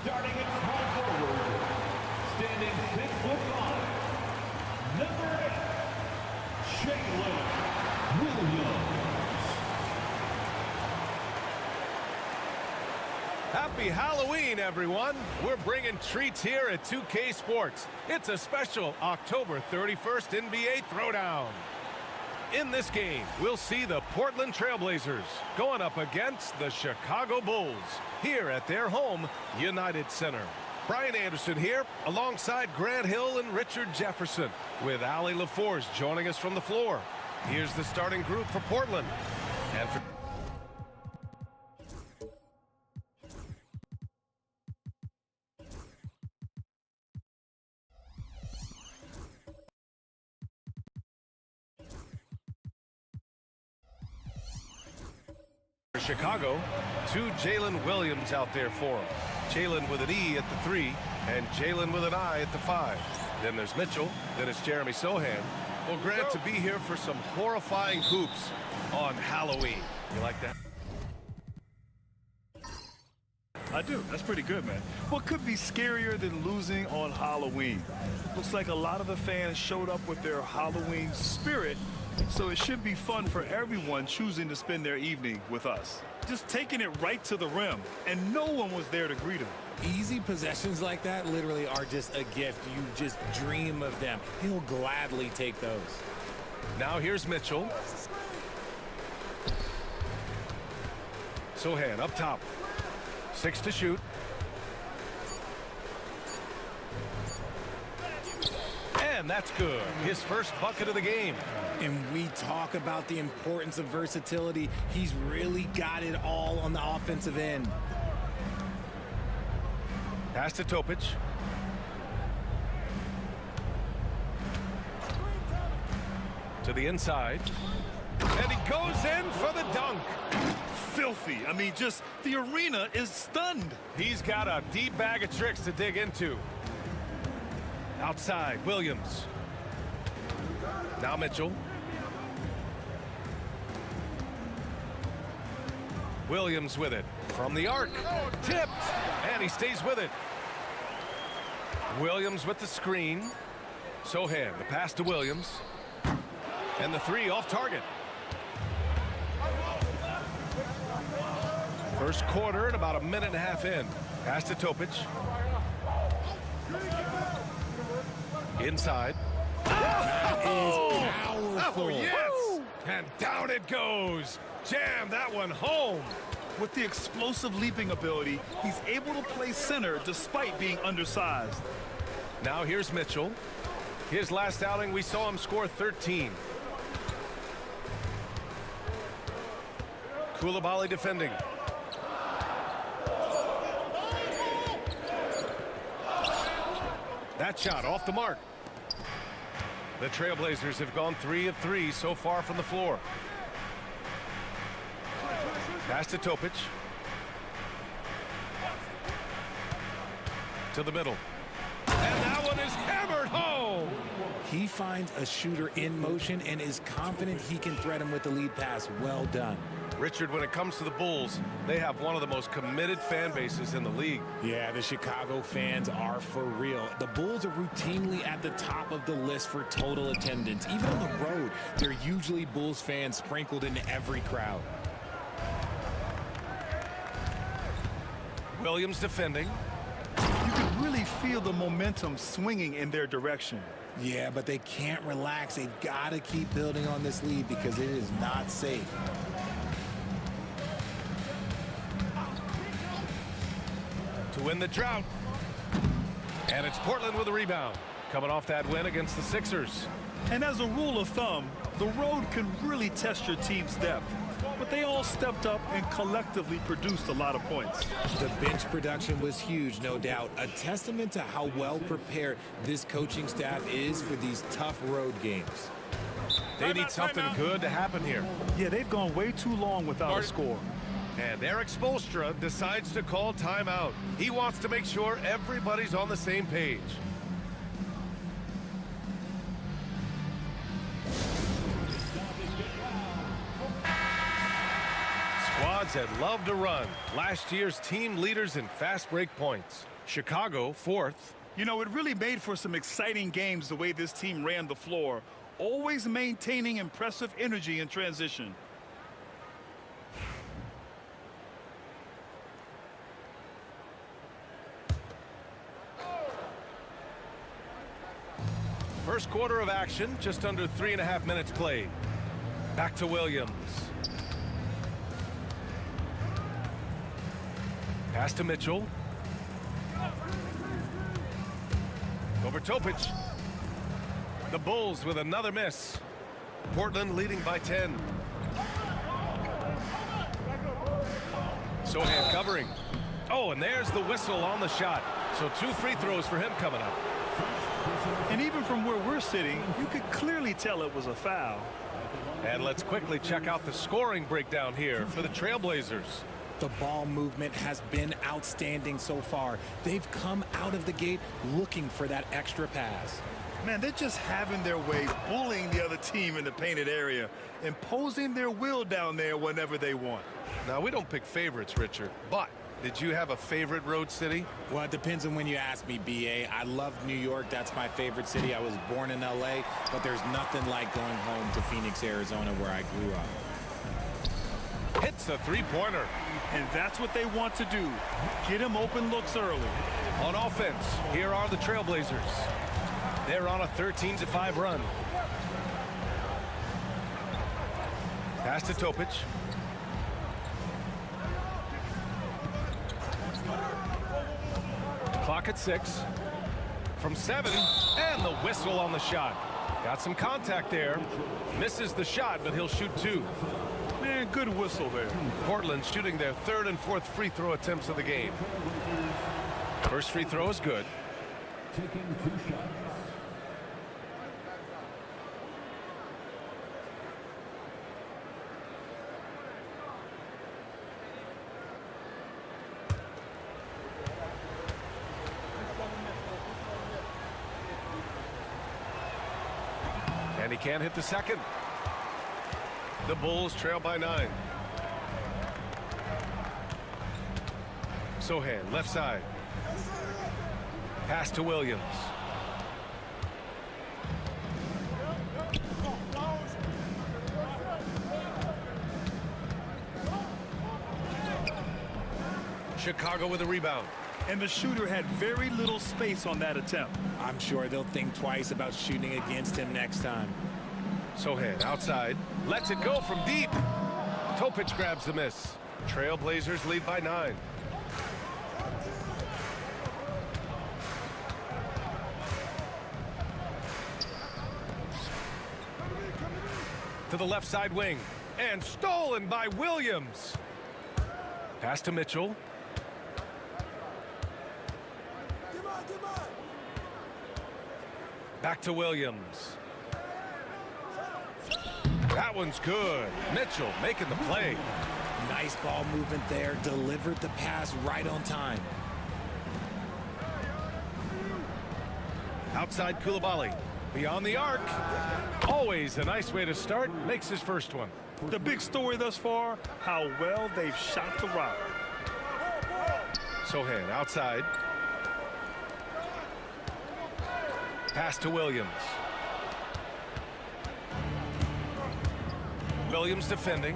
Starting at small forward, standing 6'5", number 8, Jalen Williams. Happy Halloween, everyone. We're bringing treats here at 2K Sports. It's a special October 31st NBA Throwdown. In this game, we'll see the Portland Trailblazers going up against the Chicago Bulls here at their home, United Center. Brian Anderson here alongside Grant Hill and Richard Jefferson, with Allie LaForce joining us from the floor. Here's the starting group for Portland. And for Chicago, 2 Jalen Williams out there for him. Jalen with an E at the 3, and Jalen with an I at the 5. Then there's Mitchell, then it's Jeremy Sohan. Well, Grant, to be here for some horrifying hoops on Halloween. You like that? I do. That's pretty good, man. What could be scarier than losing on Halloween? Looks like a lot of the fans showed up with their Halloween spirit, so it should be fun for everyone choosing to spend their evening with us. Just taking it right to the rim, and no one was there to greet him. Easy possessions like that literally are just a gift. You just dream of them. He'll gladly take those. Now here's Mitchell. Sohan up top. 6 to shoot. And that's good. His first bucket of the game. And we talk about the importance of versatility. He's really got it all on the offensive end. Pass to Topic. To the inside. And he goes in for the dunk. Filthy. I mean, just the arena is stunned. He's got a deep bag of tricks to dig into. Outside, Williams. Now Mitchell. Williams with it. From the arc. Tipped. And he stays with it. Williams with the screen. Sohan, the pass to Williams. And the 3 off target. First quarter and about a minute and a half in. Pass to Topic. Inside. That is powerful. Oh, yes! And down it goes. Jam that one home. With the explosive leaping ability, he's able to play center despite being undersized. Now here's Mitchell. His last outing, we saw him score 13. Koulibaly defending. That shot off the mark. The Trailblazers have gone 3 of 3 so far from the floor. Pass to Topic. To the middle. And that one is hammered home. He finds a shooter in motion and is confident he can threat him with the lead pass. Well done. Richard, when it comes to the Bulls, they have one of the most committed fan bases in the league. Yeah, the Chicago fans are for real. The Bulls are routinely at the top of the list for total attendance. Even on the road, there are usually Bulls fans sprinkled into every crowd. Williams defending. You can really feel the momentum swinging in their direction. Yeah, but they can't relax. They've got to keep building on this lead because it is not safe. To win the drought. And it's Portland with a rebound. Coming off that win against the Sixers. And as a rule of thumb, the road can really test your team's depth. But they all stepped up and collectively produced a lot of points. The bench production was huge, no doubt. A testament to how well prepared this coaching staff is for these tough road games. They need something good to happen here. Yeah, they've gone way too long without a score. And Eric Spoelstra decides to call timeout. He wants to make sure everybody's on the same page. Squads that love to run. Last year's team leaders in fast break points. Chicago, fourth. You know, it really made for some exciting games the way this team ran the floor, always maintaining impressive energy in transition. First quarter of action, just under 3.5 minutes played. Back to Williams. Pass to Mitchell. Over Topic. The Bulls with another miss. Portland leading by 10. Sohan covering. Oh, and there's the whistle on the shot. So 2 free throws for him coming up. And even from where we're sitting, you could clearly tell it was a foul. And let's quickly check out the scoring breakdown here for the Trailblazers. The ball movement has been outstanding so far. They've come out of the gate looking for that extra pass. Man, they're just having their way, bullying the other team in the painted area, imposing their will down there whenever they want. Now, we don't pick favorites, Richard, but did you have a favorite road city? Well, it depends on when you ask me, B.A. I love New York. That's my favorite city. I was born in L.A., but there's nothing like going home to Phoenix, Arizona, where I grew up. Hits a three-pointer. And that's what they want to do. Get him open looks early. On offense, here are the Trailblazers. They're on a 13-5 run. Pass to Topic. Clock at 6. From 7, and the whistle on the shot. Got some contact there. Misses the shot, but he'll shoot 2. Man, good whistle there. Portland shooting their 3rd and 4th free throw attempts of the game. First free throw is good. Taking 2 shots. And he can't hit the second. The Bulls trail by 9. Sohan, left side. Pass to Williams. Chicago with a rebound. And the shooter had very little space on that attempt. I'm sure they'll think twice about shooting against him next time. Sohan outside. Lets it go from deep. Topic grabs the miss. Trailblazers lead by 9. To the left side wing. And stolen by Williams. Pass to Mitchell. Back to Williams. That one's good. Mitchell making the play. Nice ball movement there. Delivered the pass right on time. Outside Koulibaly. Beyond the arc. Always a nice way to start. Makes his first one. The big story thus far, how well they've shot the rock. Sohan outside. Pass to Williams. Williams defending.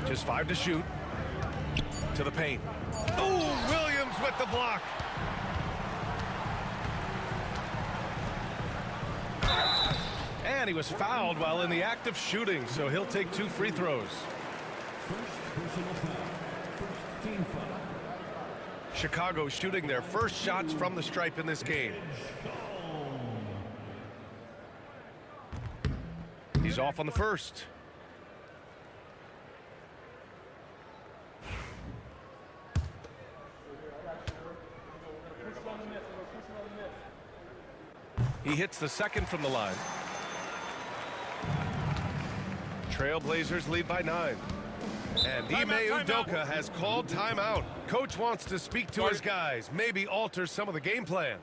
Just 5 to shoot. To the paint. Oh, Williams with the block. And he was fouled while in the act of shooting, so he'll take 2 free throws. First personal foul. First team foul. Chicago shooting their first shots from the stripe in this game. He's off on the first. He hits the second from the line. Trailblazers lead by 9. And Ime Udoka has called timeout. Coach wants to speak to his guys, maybe alter some of the game plan.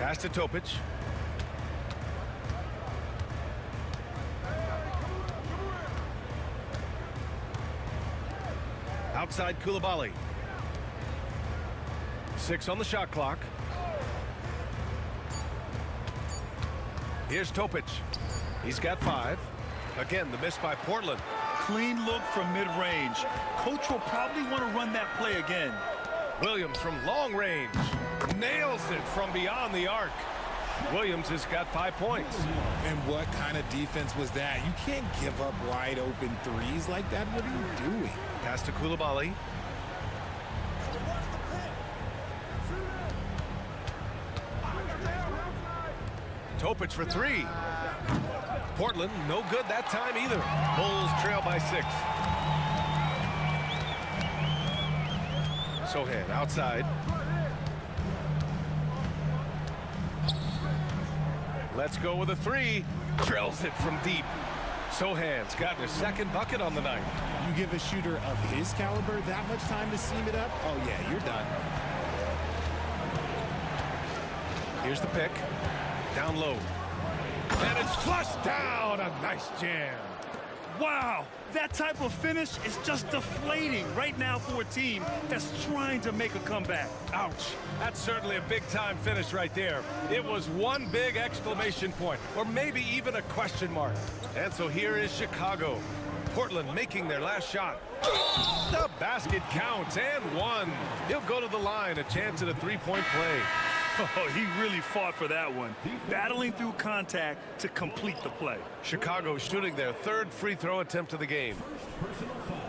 Pass to Topic. Outside Koulibaly. 6 on the shot clock. Here's Topic. He's got 5. Again, the miss by Portland. Clean look from mid-range. Coach will probably want to run that play again. Williams from long range. Nails it from beyond the arc. Williams has got 5 points. And what kind of defense was that? You can't give up wide open threes like that. What are you doing? Pass to Koulibaly. Topic for 3. Portland, no good that time either. Bulls trail by 6. Sohan outside. Let's go with a 3. Drills it from deep. Sohan's gotten his 2nd bucket on the night. You give a shooter of his caliber that much time to seam it up? Oh, yeah, you're done. Here's the pick. Down low. And it's flushed down. A nice jam. Wow, that type of finish is just deflating right now for a team that's trying to make a comeback. Ouch. That's certainly a big-time finish right there. It was one big exclamation point, or maybe even a question mark. And so here is Chicago. Portland making their last shot. The basket counts, and 1. He'll go to the line, a chance at a 3-point play. Oh, he really fought for that one, battling through contact to complete the play. Chicago shooting their 3rd free throw attempt of the game. Personal foul.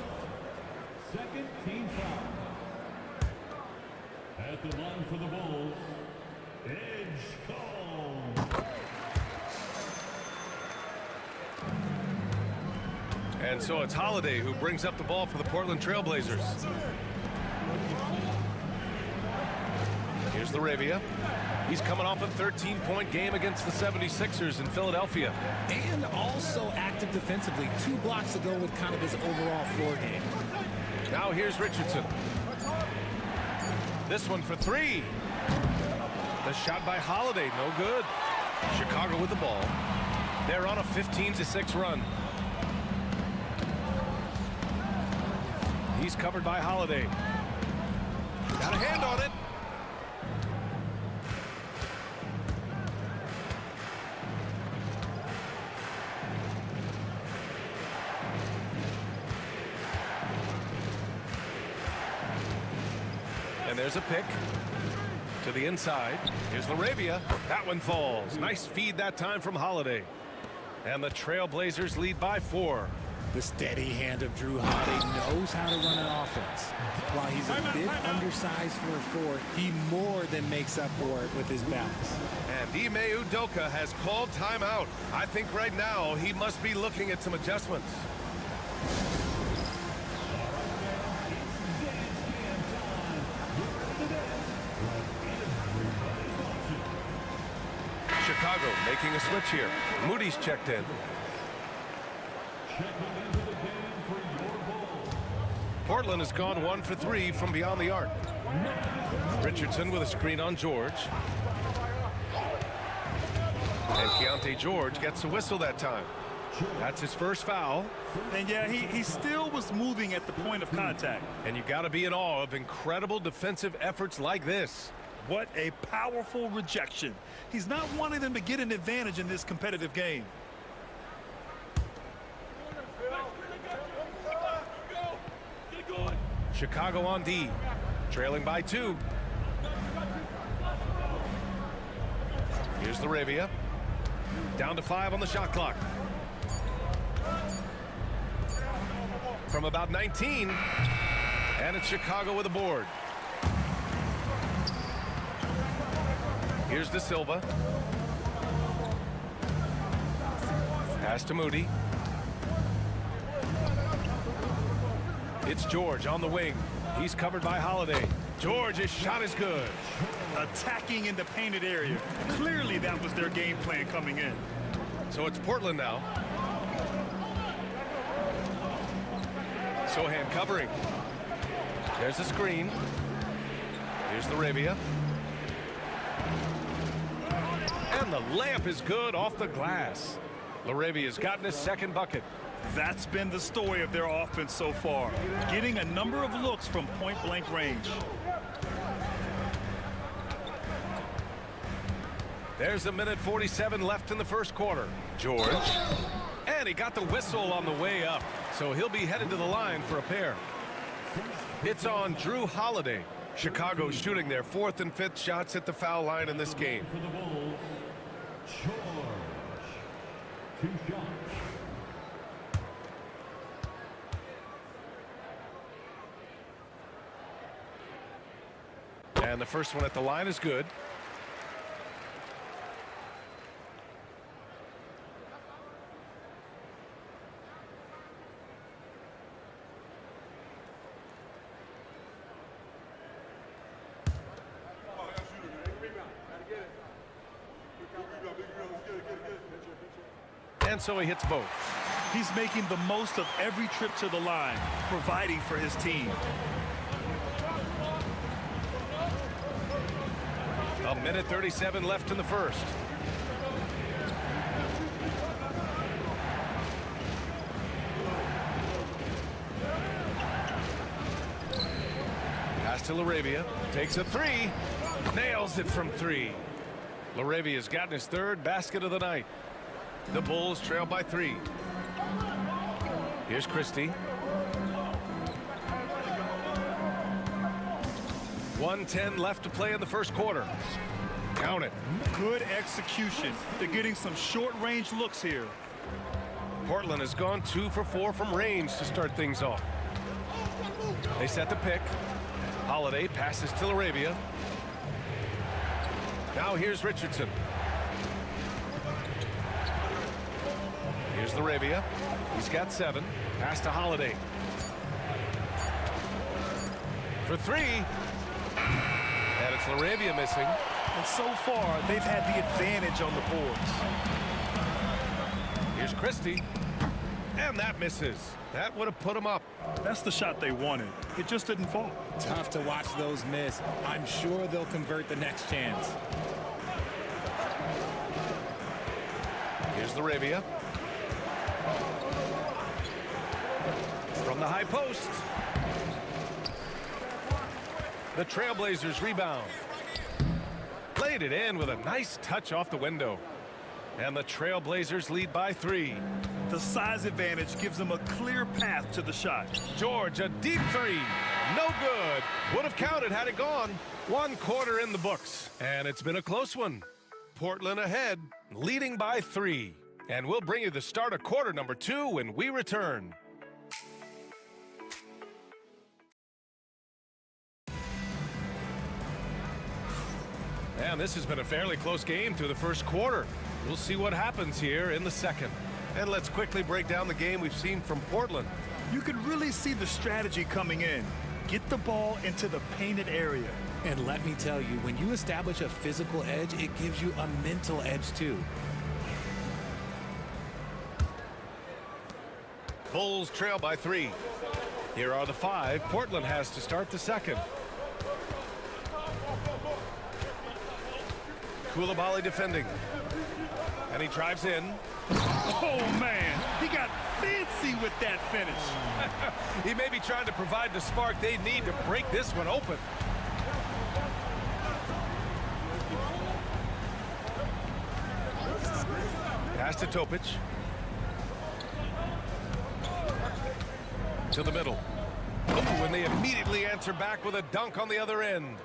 2nd team foul. At the line for the Bulls, Edgecombe. And so it's Holiday who brings up the ball for the Portland Trailblazers. Here's Laravia. He's coming off a 13-point game against the 76ers in Philadelphia. And also active defensively. 2 blocks ago with kind of his overall floor game. Now here's Richardson. This one for 3. The shot by Holiday, no good. Chicago with the ball. They're on a 15-6 run. He's covered by Holiday. Got a hand on it. And there's a pick to the inside. Here's Laravia. That one falls. Nice feed that time from Holiday. And the Trailblazers lead by 4. The steady hand of Drew Holiday knows how to run an offense. While he's a bit undersized for a 4, he more than makes up for it with his bounce. And Ime Udoka has called timeout. I think right now he must be looking at some adjustments. Chicago making a switch here. Moody's checked in. Portland has gone 1 for 3 from beyond the arc. Richardson with a screen on George. And Keontae George gets a whistle that time. That's his first foul. And yeah, he still was moving at the point of contact. And you got to be in awe of incredible defensive efforts like this. What a powerful rejection. He's not wanting them to get an advantage in this competitive game. Chicago on D, trailing by 2. Here's Laravia. Down to 5 on the shot clock. From about 19. And it's Chicago with a board. Here's De Silva. Pass to Moody. It's George on the wing. He's covered by Holiday. George's shot is good. Attacking in the painted area. Clearly that was their game plan coming in. So it's Portland now. Sohan covering. There's the screen. Here's Laravia. And the layup is good off the glass. Laravia's gotten his second bucket. That's been the story of their offense so far, getting a number of looks from point-blank range. There's a minute 47 left in the first quarter. George. And he got the whistle on the way up, so he'll be headed to the line for a pair. It's on Drew Holiday. Chicago shooting their 4th and 5th shots at the foul line in this game. For the Bulls, George. 2 shots. And the first one at the line is good. And so he hits both. He's making the most of every trip to the line, providing for his team. A minute 37 left in the first. Pass to Laravia. Takes a 3. Nails it from 3. Laravia's gotten his 3rd basket of the night. The Bulls trail by 3. Here's Christie. 1:10 left to play in the first quarter. Count it. Good execution. They're getting some short-range looks here. Portland has gone 2 for 4 from range to start things off. They set the pick. Holiday passes to Laravia. Now here's Richardson. Here's Laravia. He's got 7. Pass to Holiday. For 3. And it's Laravia missing. And so far, they've had the advantage on the boards. Here's Christie. And that misses. That would have put him up. That's the shot they wanted. It just didn't fall. Tough to watch those miss. I'm sure they'll convert the next chance. Here's Laravia. From the high post. The Trailblazers rebound. Laid it in with a nice touch off the window. And the Trailblazers lead by 3. The size advantage gives them a clear path to the shot. George, a deep 3. No good. Would have counted had it gone. 1 quarter in the books. And it's been a close one. Portland ahead, leading by 3. And we'll bring you the start of quarter number 2 when we return. And this has been a fairly close game through the first quarter. We'll see what happens here in the second. And let's quickly break down the game we've seen from Portland. You can really see the strategy coming in. Get the ball into the painted area. And let me tell you, when you establish a physical edge, it gives you a mental edge too. Bulls trail by 3. Here are the 5 Portland has to start the second. Koulibaly defending. And he drives in. Oh, man. He got fancy with that finish. He may be trying to provide the spark they need to break this one open. Pass to Topic. To the middle. Oh, and they immediately answer back with a dunk on the other end.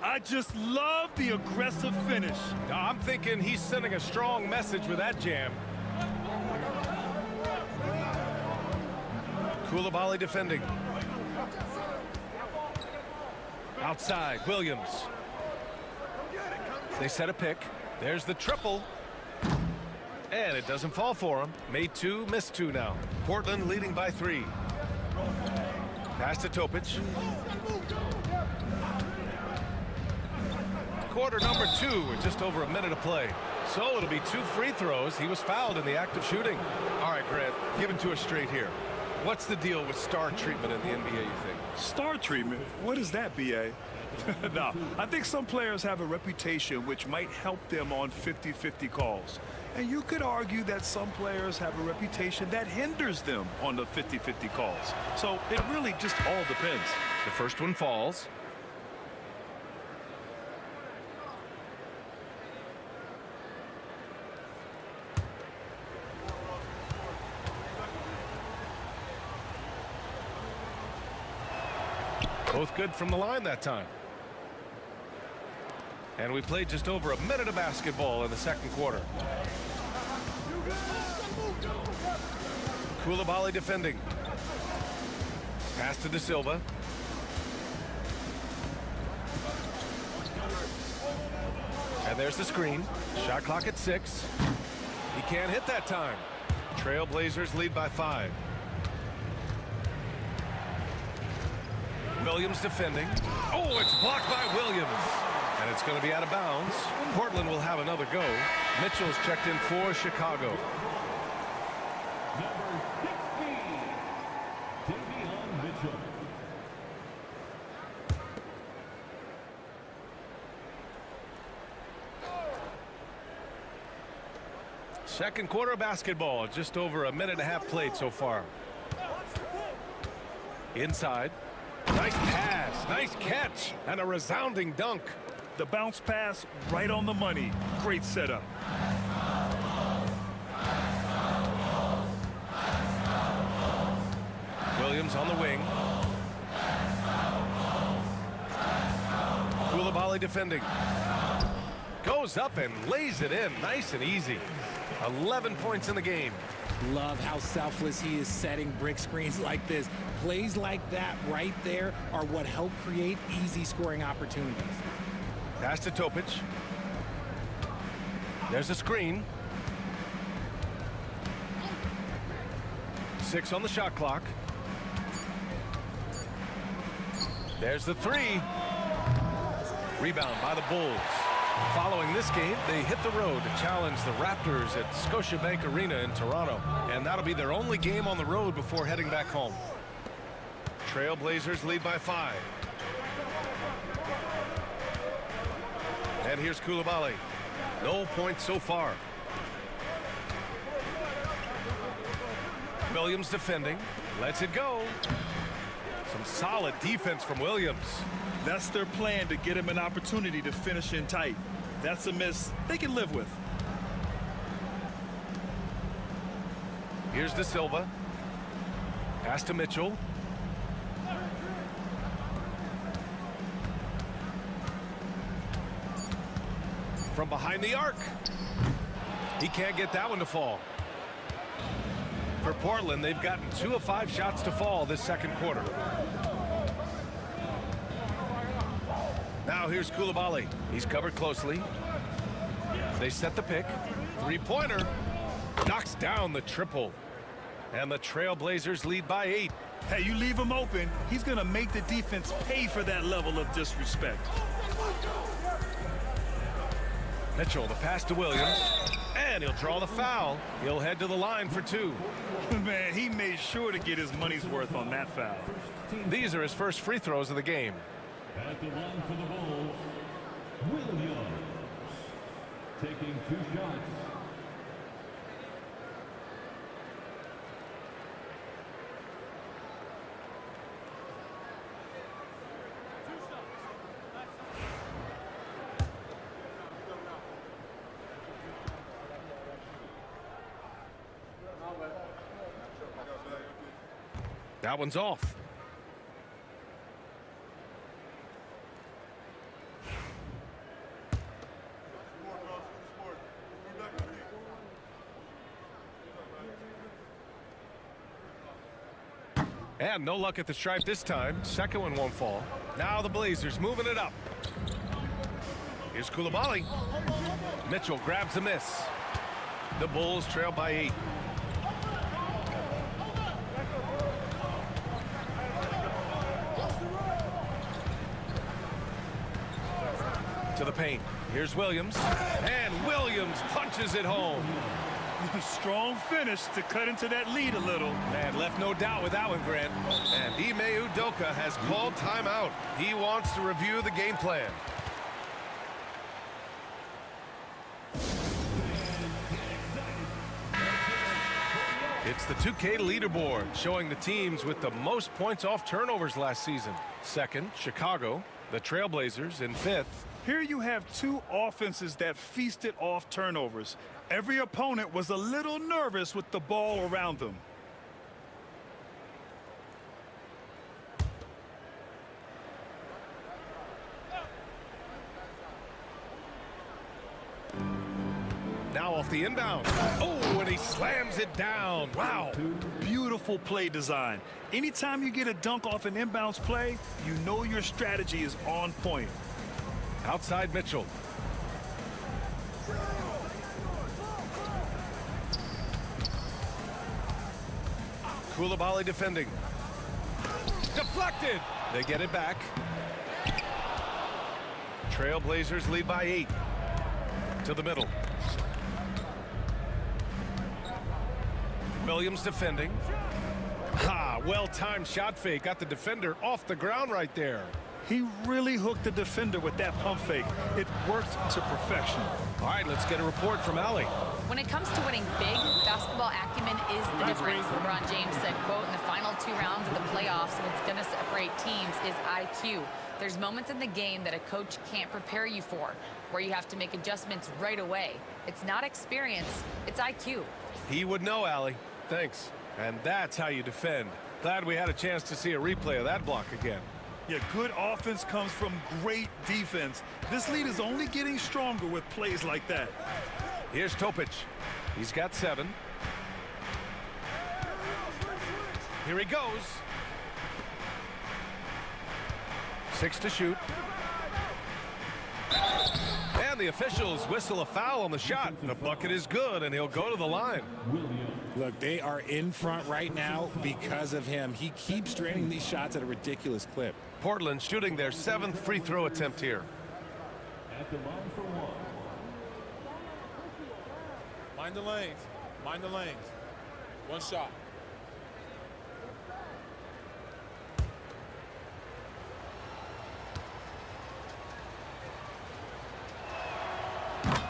I just love the aggressive finish. I'm thinking he's sending a strong message with that jam. Koulibaly defending. Outside, Williams. They set a pick. There's the triple. And it doesn't fall for him. Made 2, missed 2 now. Portland leading by 3. Pass to Topic. Quarter number 2 with just over a minute to play. So it'll be 2 free throws. He was fouled in the act of shooting. All right, Grant, give it to us straight here. What's the deal with star treatment in the NBA, you think? Star treatment? What is that, B.A.? No, I think some players have a reputation which might help them on 50-50 calls. And you could argue that some players have a reputation that hinders them on the 50-50 calls. So it really just all depends. The first one falls. Both good from the line that time. And we played just over a minute of basketball in the second quarter. Koulibaly defending. Pass to De Silva. And there's the screen. Shot clock at 6. He can't hit that time. Trailblazers lead by 5. Williams defending. Oh, it's blocked by Williams. And it's going to be out of bounds. Portland will have another go. Mitchell's checked in for Chicago. Number 16, Davion Mitchell. Second quarter of basketball. Just over a minute and a half played so far. Inside. Nice pass, nice catch, and a resounding dunk. The bounce pass right on the money. Great setup. Williams on the wing. Koulibaly defending. Goes up and lays it in, nice and easy. 11 points in the game. Love how selfless he is setting brick screens like this. Plays like that right there are what help create easy scoring opportunities. Pass to Topic. There's a screen. 6 on the shot clock. There's the 3. Rebound by the Bulls. Following this game, they hit the road to challenge the Raptors at Scotiabank Arena in Toronto. And that'll be their only game on the road before heading back home. Trailblazers lead by 5. And here's Koulibaly. No points so far. Williams defending. Lets it go. Some solid defense from Williams. That's their plan, to get him an opportunity to finish in tight. That's a miss they can live with. Here's De Silva. Pass to Mitchell. From behind the arc. He can't get that one to fall. For Portland, they've gotten 2 of 5 shots to fall this second quarter. Now here's Koulibaly. He's covered closely. They set the pick. 3-pointer. Knocks down the triple. And the Trailblazers lead by 8. Hey, you leave him open, he's going to make the defense pay for that level of disrespect. Mitchell, the pass to Williams. And he'll draw the foul. He'll head to the line for 2. Man, he made sure to get his money's worth on that foul. These are his first free throws of the game. At the line for the Bulls, Williams. Taking 2 shots. That one's off. And no luck at the stripe this time. Second one won't fall. Now the Blazers moving it up. Here's Koulibaly. Mitchell grabs a miss. The Bulls trail by 8. To the paint. Here's Williams. And Williams punches it home. Strong finish to cut into that lead a little. Man, left no doubt with that one, Grant. And Ime Udoka has called timeout. He wants to review the game plan. It's the 2K leaderboard showing the teams with the most points off turnovers last season. Second, Chicago. The Trailblazers in fifth. Here you have two offenses that feasted off turnovers. Every opponent was a little nervous with the ball around them. Now off the inbound. Oh, and he slams it down. Wow. Beautiful play design. Anytime you get a dunk off an inbounds play, you know your strategy is on point. Outside Mitchell. Koulibaly defending. Deflected. They get it back. Trailblazers lead by 8. To the middle. Williams defending. Well-timed shot fake. Got the defender off the ground right there. He really hooked the defender with that pump fake. It worked to perfection. All right, let's get a report from Allie. When it comes to winning big, basketball acumen is the difference. LeBron James said, quote, in the final 2 rounds of the playoffs, what's going to separate teams is IQ. There's moments in the game that a coach can't prepare you for, where you have to make adjustments right away. It's not experience, it's IQ. He would know, Allie. Thanks. And that's how you defend. Glad we had a chance to see a replay of that block again. Yeah, good offense comes from great defense. This lead is only getting stronger with plays like that. Here's Topic. He's got 7. Here he goes. 6 to shoot. And the officials whistle a foul on the shot. The bucket is good, and he'll go to the line. Look, they are in front right now because of him. He keeps draining these shots at a ridiculous clip. Portland shooting their 7th free throw attempt here. At the line for 1. Mind the lanes. Mind the lanes. 1 shot.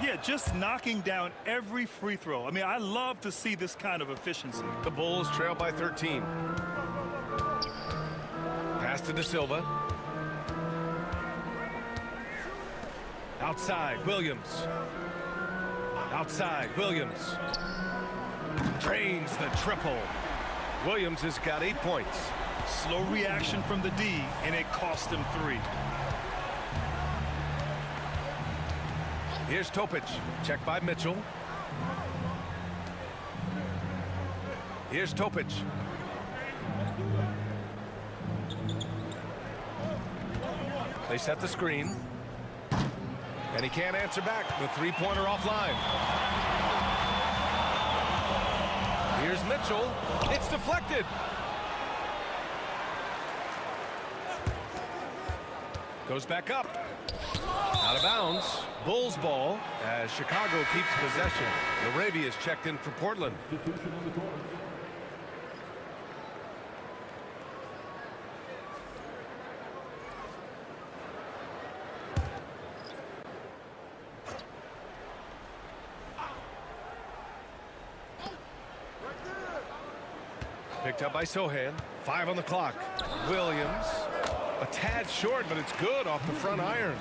Yeah, just knocking down every free throw. I mean, I love to see this kind of efficiency. The Bulls trail by 13. Pass to De Silva. Outside, Williams. Outside, Williams. Drains the triple. Williams has got 8 points. Slow reaction from the D, and it cost him 3. Here's Topic. Checked by Mitchell. Here's Topic. They set the screen. And he can't answer back. The 3-pointer offline. Here's Mitchell. It's deflected. Goes back up. Out of bounds. Bulls ball as Chicago keeps possession. Laravia's checked in for Portland. Picked up by Sohan. 5 on the clock. Williams. A tad short, but it's good off the front iron.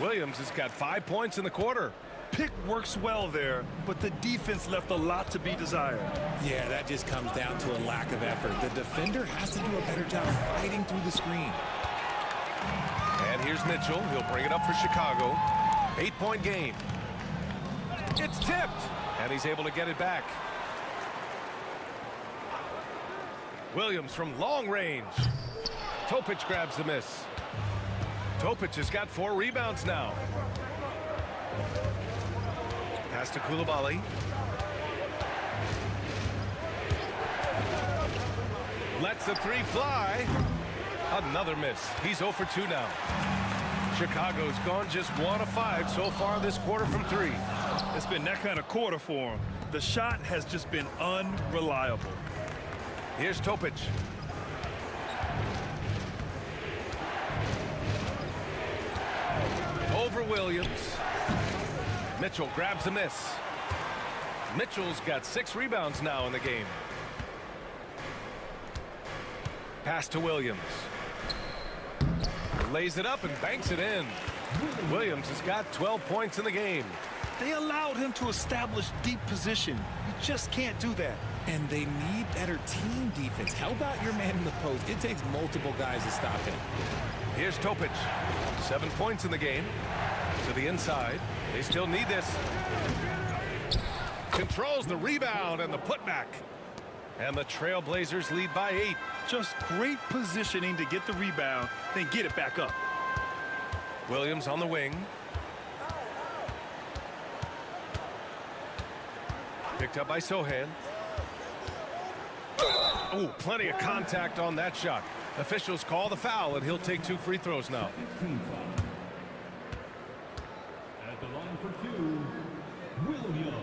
Williams has got 5 points in the quarter. Pick works well there, but the defense left a lot to be desired. Yeah, that just comes down to a lack of effort. The defender has to do a better job fighting through the screen. And here's Mitchell. He'll bring it up for Chicago. 8-point game. It's tipped, and he's able to get it back. Williams from long range. Topic grabs the miss. Topic has got 4 rebounds now. Pass to Koulibaly. Lets the 3 fly. Another miss. He's 0 for 2 now. Chicago's gone just 1 of 5 so far this quarter from 3. It's been that kind of quarter for him. The shot has just been unreliable. Here's Topic. Over Williams. Mitchell grabs the miss. Mitchell's got 6 rebounds now in the game. Pass to Williams. Lays it up and banks it in. Williams has got 12 points in the game. They allowed him to establish deep position. You just can't do that. And they need better team defense. Help out your man in the post. It takes multiple guys to stop him. Here's Topic. 7 points in the game. To the inside. They still need this. Controls the rebound and the putback. And the Trailblazers lead by 8. Just great positioning to get the rebound, then get it back up. Williams on the wing. Picked up by Sohan. Oh, plenty of contact on that shot. Officials call the foul, and he'll take 2 free throws now. At the line for 2, Williams.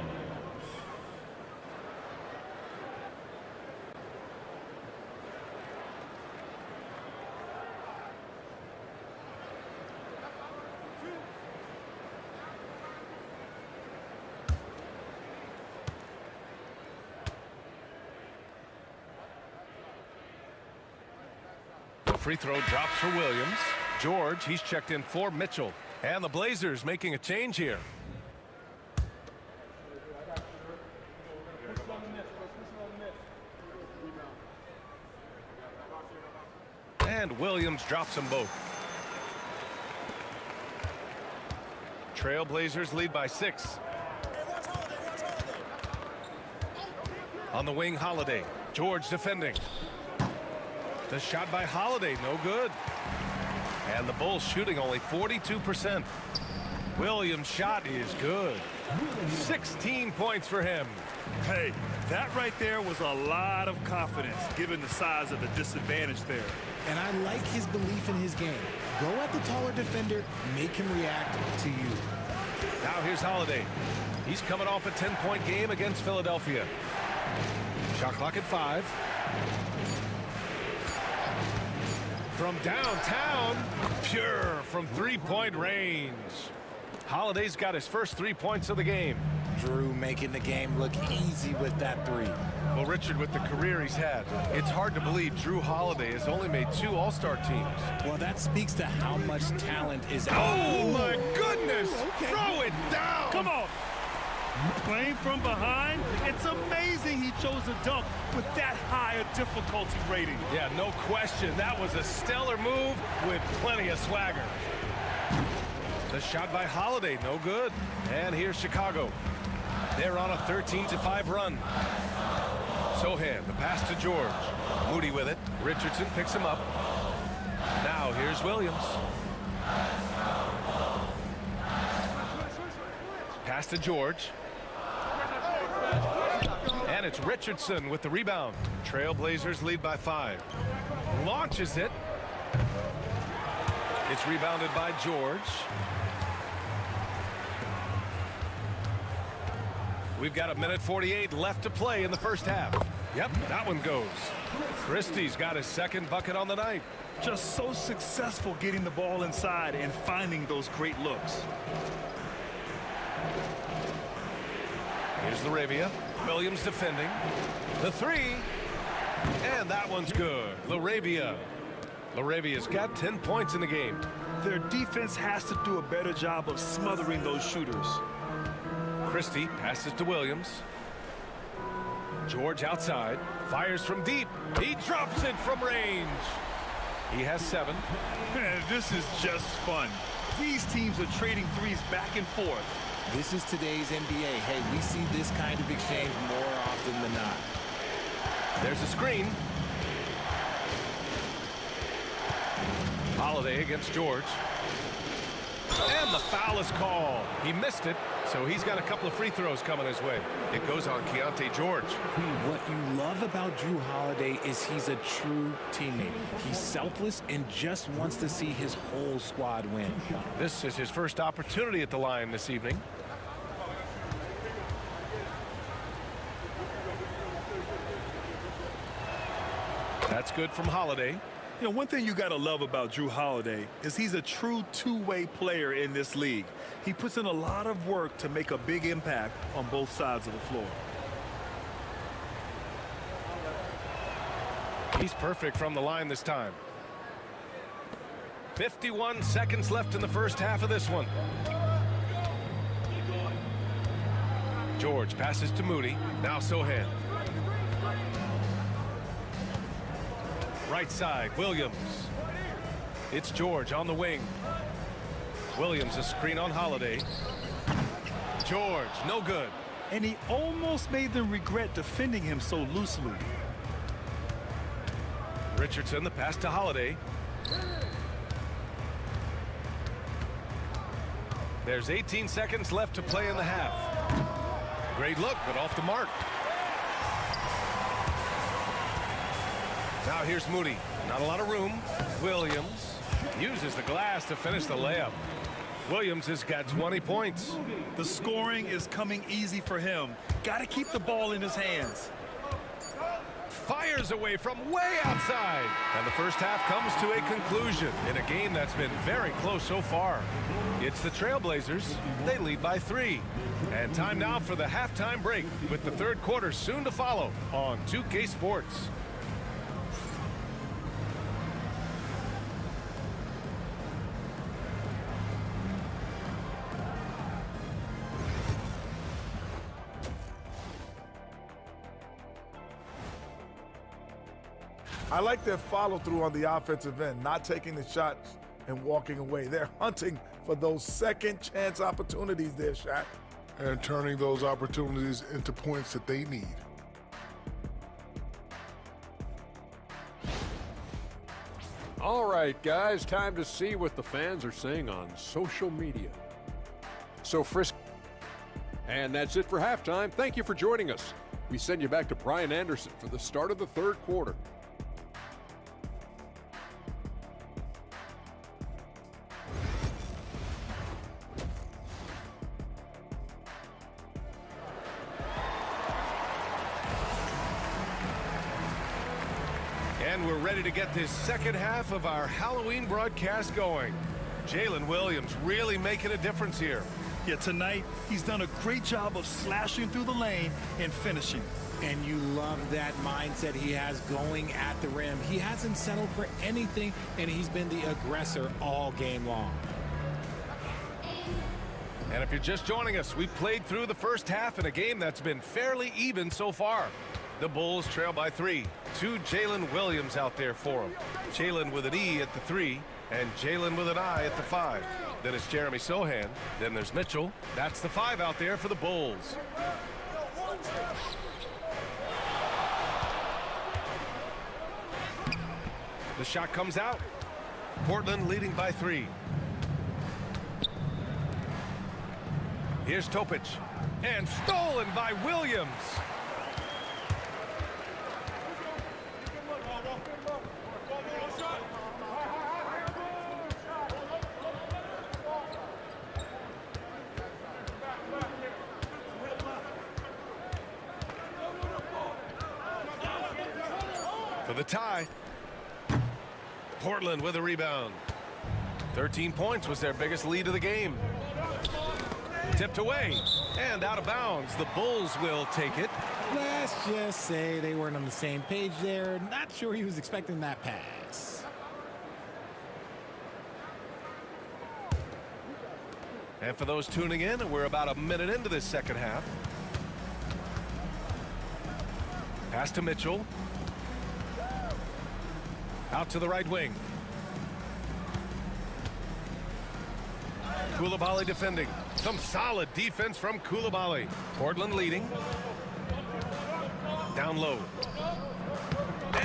Free throw drops for Williams. George, he's checked in for Mitchell. And the Blazers making a change here. And Williams drops them both. Trailblazers lead by 6. On the wing, Holiday. George defending. The shot by Holiday, no good. And the Bulls shooting only 42%. Williams' shot is good. 16 points for him. Hey, that right there was a lot of confidence, given the size of the disadvantage there. And I like his belief in his game. Go at the taller defender, make him react to you. Now here's Holiday. He's coming off a 10-point game against Philadelphia. Shot clock at 5. From downtown, pure from 3-point range. Holiday's got his first 3 points of the game. Drew making the game look easy with that 3. Well, Richard, with the career he's had, it's hard to believe Drew Holiday has only made 2 All-Star teams. Well, that speaks to how much talent is out. Oh, my goodness! Okay. Throw it down! Come on. Playing from behind, it's amazing he chose a dunk with that higher difficulty rating. Yeah, no question. That was a stellar move with plenty of swagger. The shot by Holiday, no good. And here's Chicago. They're on a 13-5 run. Sohan, the pass to George. Moody with it. Richardson picks him up. Now here's Williams. Pass to George. And it's Richardson with the rebound. Trailblazers lead by 5. Launches it. It's rebounded by George. We've got 1:48 left to play in the first half. Yep, that one goes. Christie's got his second bucket on the night. Just so successful getting the ball inside and finding those great looks. Here's Laravia. Williams defending. The 3. And that one's good. Laravia's got 10 points in the game. Their defense has to do a better job of smothering those shooters. Christie passes to Williams. George outside. Fires from deep. He drops it from range. He has 7. Man, this is just fun. These teams are trading threes back and forth. This is today's NBA. Hey, we see this kind of exchange more often than not. There's a screen. Holiday against George. And the foul is called. He missed it, so he's got a couple of free throws coming his way. It goes on Keontae George. What you love about Drew Holiday is he's a true teammate. He's selfless and just wants to see his whole squad win. This is his first opportunity at the line this evening. That's good from Holiday. You know, one thing you got to love about Drew Holiday is he's a true two-way player in this league. He puts in a lot of work to make a big impact on both sides of the floor. He's perfect from the line this time. 51 seconds left in the first half of this one. George passes to Moody. Now Sohan. Right side, Williams. It's George on the wing. Williams a screen on Holiday. George, no good. And he almost made them regret defending him so loosely. Richardson, the pass to Holiday. There's 18 seconds left to play in the half. Great look, but off the mark. Now here's Moody. Not a lot of room. Williams uses the glass to finish the layup. Williams has got 20 points. The scoring is coming easy for him. Got to keep the ball in his hands. Fires away from way outside. And the first half comes to a conclusion in a game that's been very close so far. It's the Trailblazers. They lead by 3. And time now for the halftime break with the third quarter soon to follow on 2K Sports. I like their follow-through on the offensive end, not taking the shots and walking away. They're hunting for those second-chance opportunities there, Shaq. And turning those opportunities into points that they need. All right, guys, time to see what the fans are saying on social media. So and that's it for halftime. Thank you for joining us. We send you back to Brian Anderson for the start of the third quarter. And we're ready to get this second half of our Halloween broadcast going. Jalen Williams really making a difference here. Yeah, tonight he's done a great job of slashing through the lane and finishing. And you love that mindset he has going at the rim. He hasn't settled for anything, and he's been the aggressor all game long. And if you're just joining us, we played through the first half in a game that's been fairly even so far. The Bulls trail by 3. 2 Jalen Williams out there for him. Jalen with an E at the 3, and Jalen with an I at the 5. Then it's Jeremy Sohan. Then there's Mitchell. That's the 5 out there for the Bulls. The shot comes out. Portland leading by 3. Here's Topic. And stolen by Williams. For the tie. Portland with a rebound. 13 points was their biggest lead of the game. Tipped away and out of bounds. The Bulls will take it. Let's just say they weren't on the same page there. Not sure he was expecting that pass. And for those tuning in, we're about a minute into this second half. Pass to Mitchell. Out to the right wing. Coulibaly defending. Some solid defense from Coulibaly. Portland leading. Down low.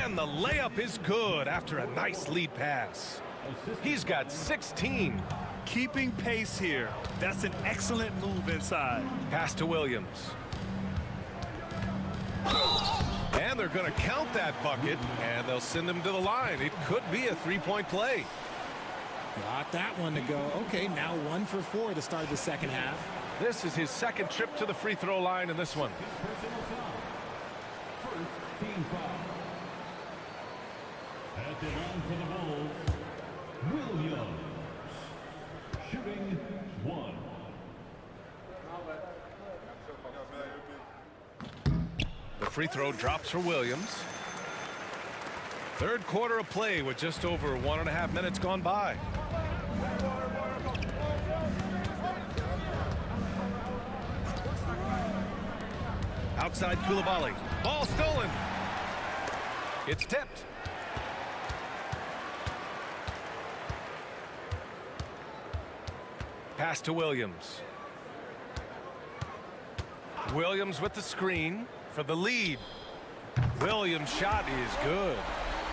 And the layup is good after a nice lead pass. He's got 16. Keeping pace here. That's an excellent move inside. Pass to Williams. And they're going to count that bucket, and they'll send him to the line. It could be a three-point play. Got that one to go. Okay, now 1 for 4 to start the second half. This is his second trip to the free throw line in this one. First team foul. At the line for the Bulls, Williams. Shooting 1. The free throw drops for Williams. Third quarter of play with just over 1.5 minutes gone by. Outside Koulibaly. Ball stolen. It's tipped. Pass to Williams. Williams with the screen for the lead. Williams' shot is good.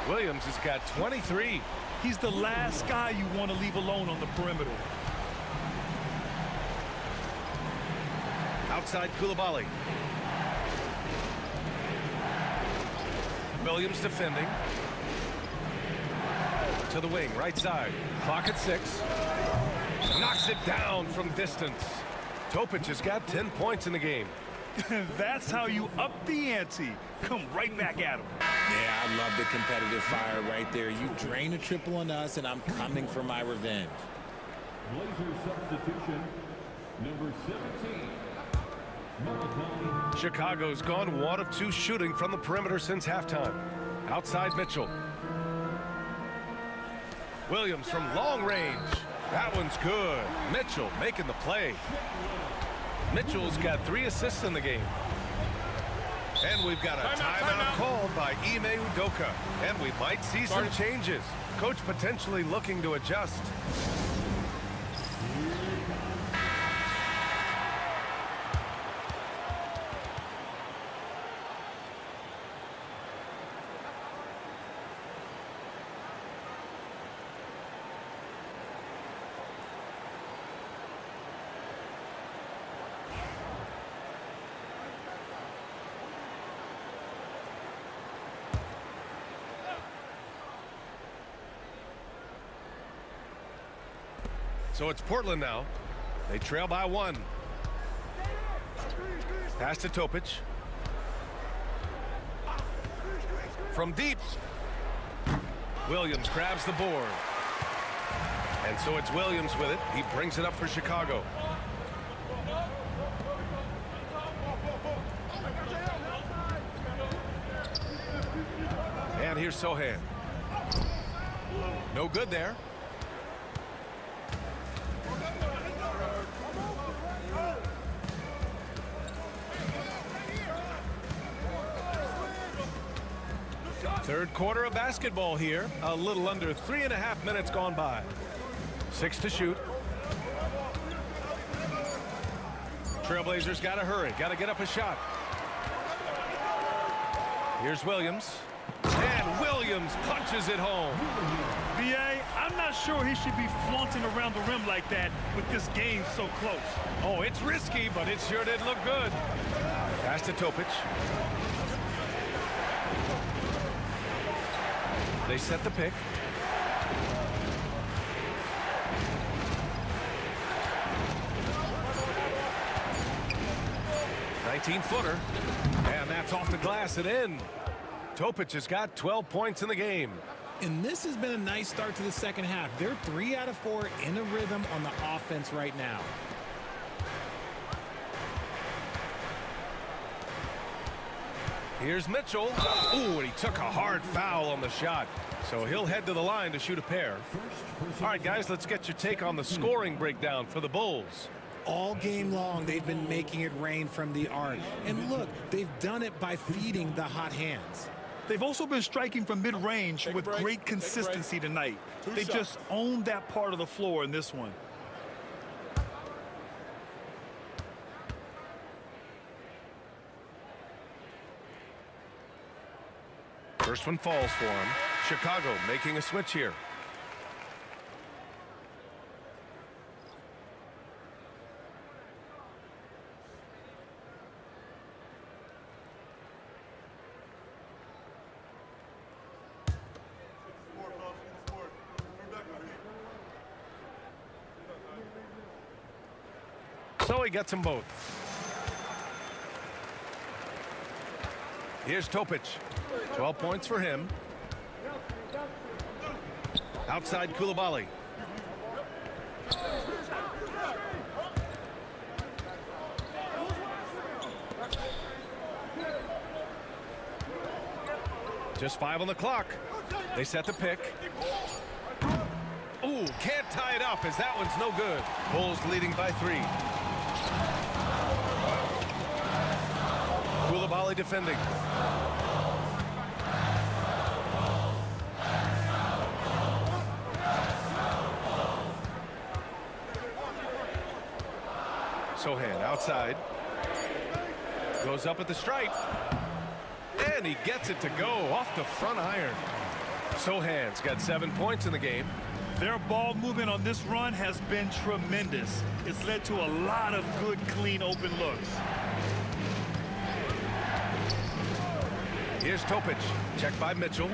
Williams has got 23. He's the last guy you want to leave alone on the perimeter. Outside Koulibaly. Williams defending. To the wing, right side. Clock at 6. Knocks it down from distance. Topic has got 10 points in the game. That's how you up the ante. Come right back at him. Yeah, I love the competitive fire right there. You drain a triple on us, and I'm coming for my revenge. Blazer substitution, number 17. Malachi. Chicago's gone 1 of 2 shooting from the perimeter since halftime. Outside Mitchell. Williams from long range. That one's good. Mitchell making the play. Mitchell's got 3 assists in the game. And we've got a timeout called by Ime Udoka. And we might see some changes. Coach potentially looking to adjust. So it's Portland now. They trail by 1. Pass to Topic. From deep. Williams grabs the board. And so it's Williams with it. He brings it up for Chicago. And here's Sohan. No good there. Third quarter of basketball here. A little under 3.5 minutes gone by. 6 to shoot. Trailblazers got to hurry. Got to get up a shot. Here's Williams. And Williams punches it home. B.A., I'm not sure he should be flaunting around the rim like that with this game so close. Oh, it's risky, but it sure did look good. Pass to Topic. They set the pick. "19-footer." And that's off the glass and in. Topic has got 12 points in the game. And this has been a nice start to the second half. They're 3 out of 4 in a rhythm on the offense right now. Here's Mitchell. Ooh, and he took a hard foul on the shot. So he'll head to the line to shoot a pair. All right, guys, let's get your take on the scoring breakdown for the Bulls. All game long, they've been making it rain from the arc. And look, they've done it by feeding the hot hands. They've also been striking from mid-range with great consistency tonight. They just owned that part of the floor in this one. First one falls for him. Chicago making a switch here. So he gets them both. Here's Topic. 12 points for him. Outside Koulibaly. Just 5 on the clock. They set the pick. Ooh, can't tie it up as that one's no good. Bulls leading by 3. Koulibaly defending. Sohan outside. Goes up at the stripe. And he gets it to go off the front iron. Sohan's got 7 points in the game. Their ball movement on this run has been tremendous. It's led to a lot of good, clean, open looks. Here's Topic. Checked by Mitchell.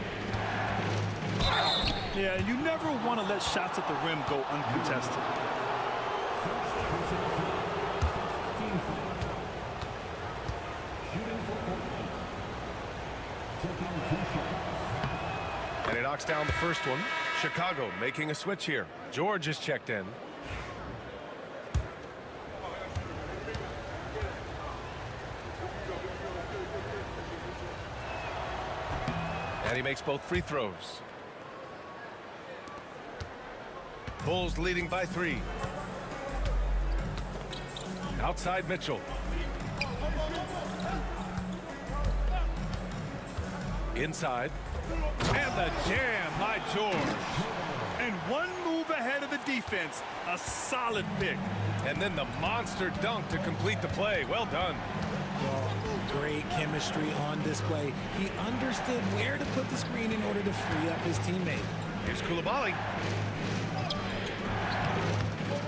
Yeah, you never want to let shots at the rim go uncontested. And he knocks down the first one. Chicago making a switch here. George is checked in. And he makes both free throws. Bulls leading by 3. Outside Mitchell. Inside. And the jam by George. And one move ahead of the defense. A solid pick. And then the monster dunk to complete the play. Well done. Well, great chemistry on display. He understood where to put the screen in order to free up his teammate. Here's Koulibaly.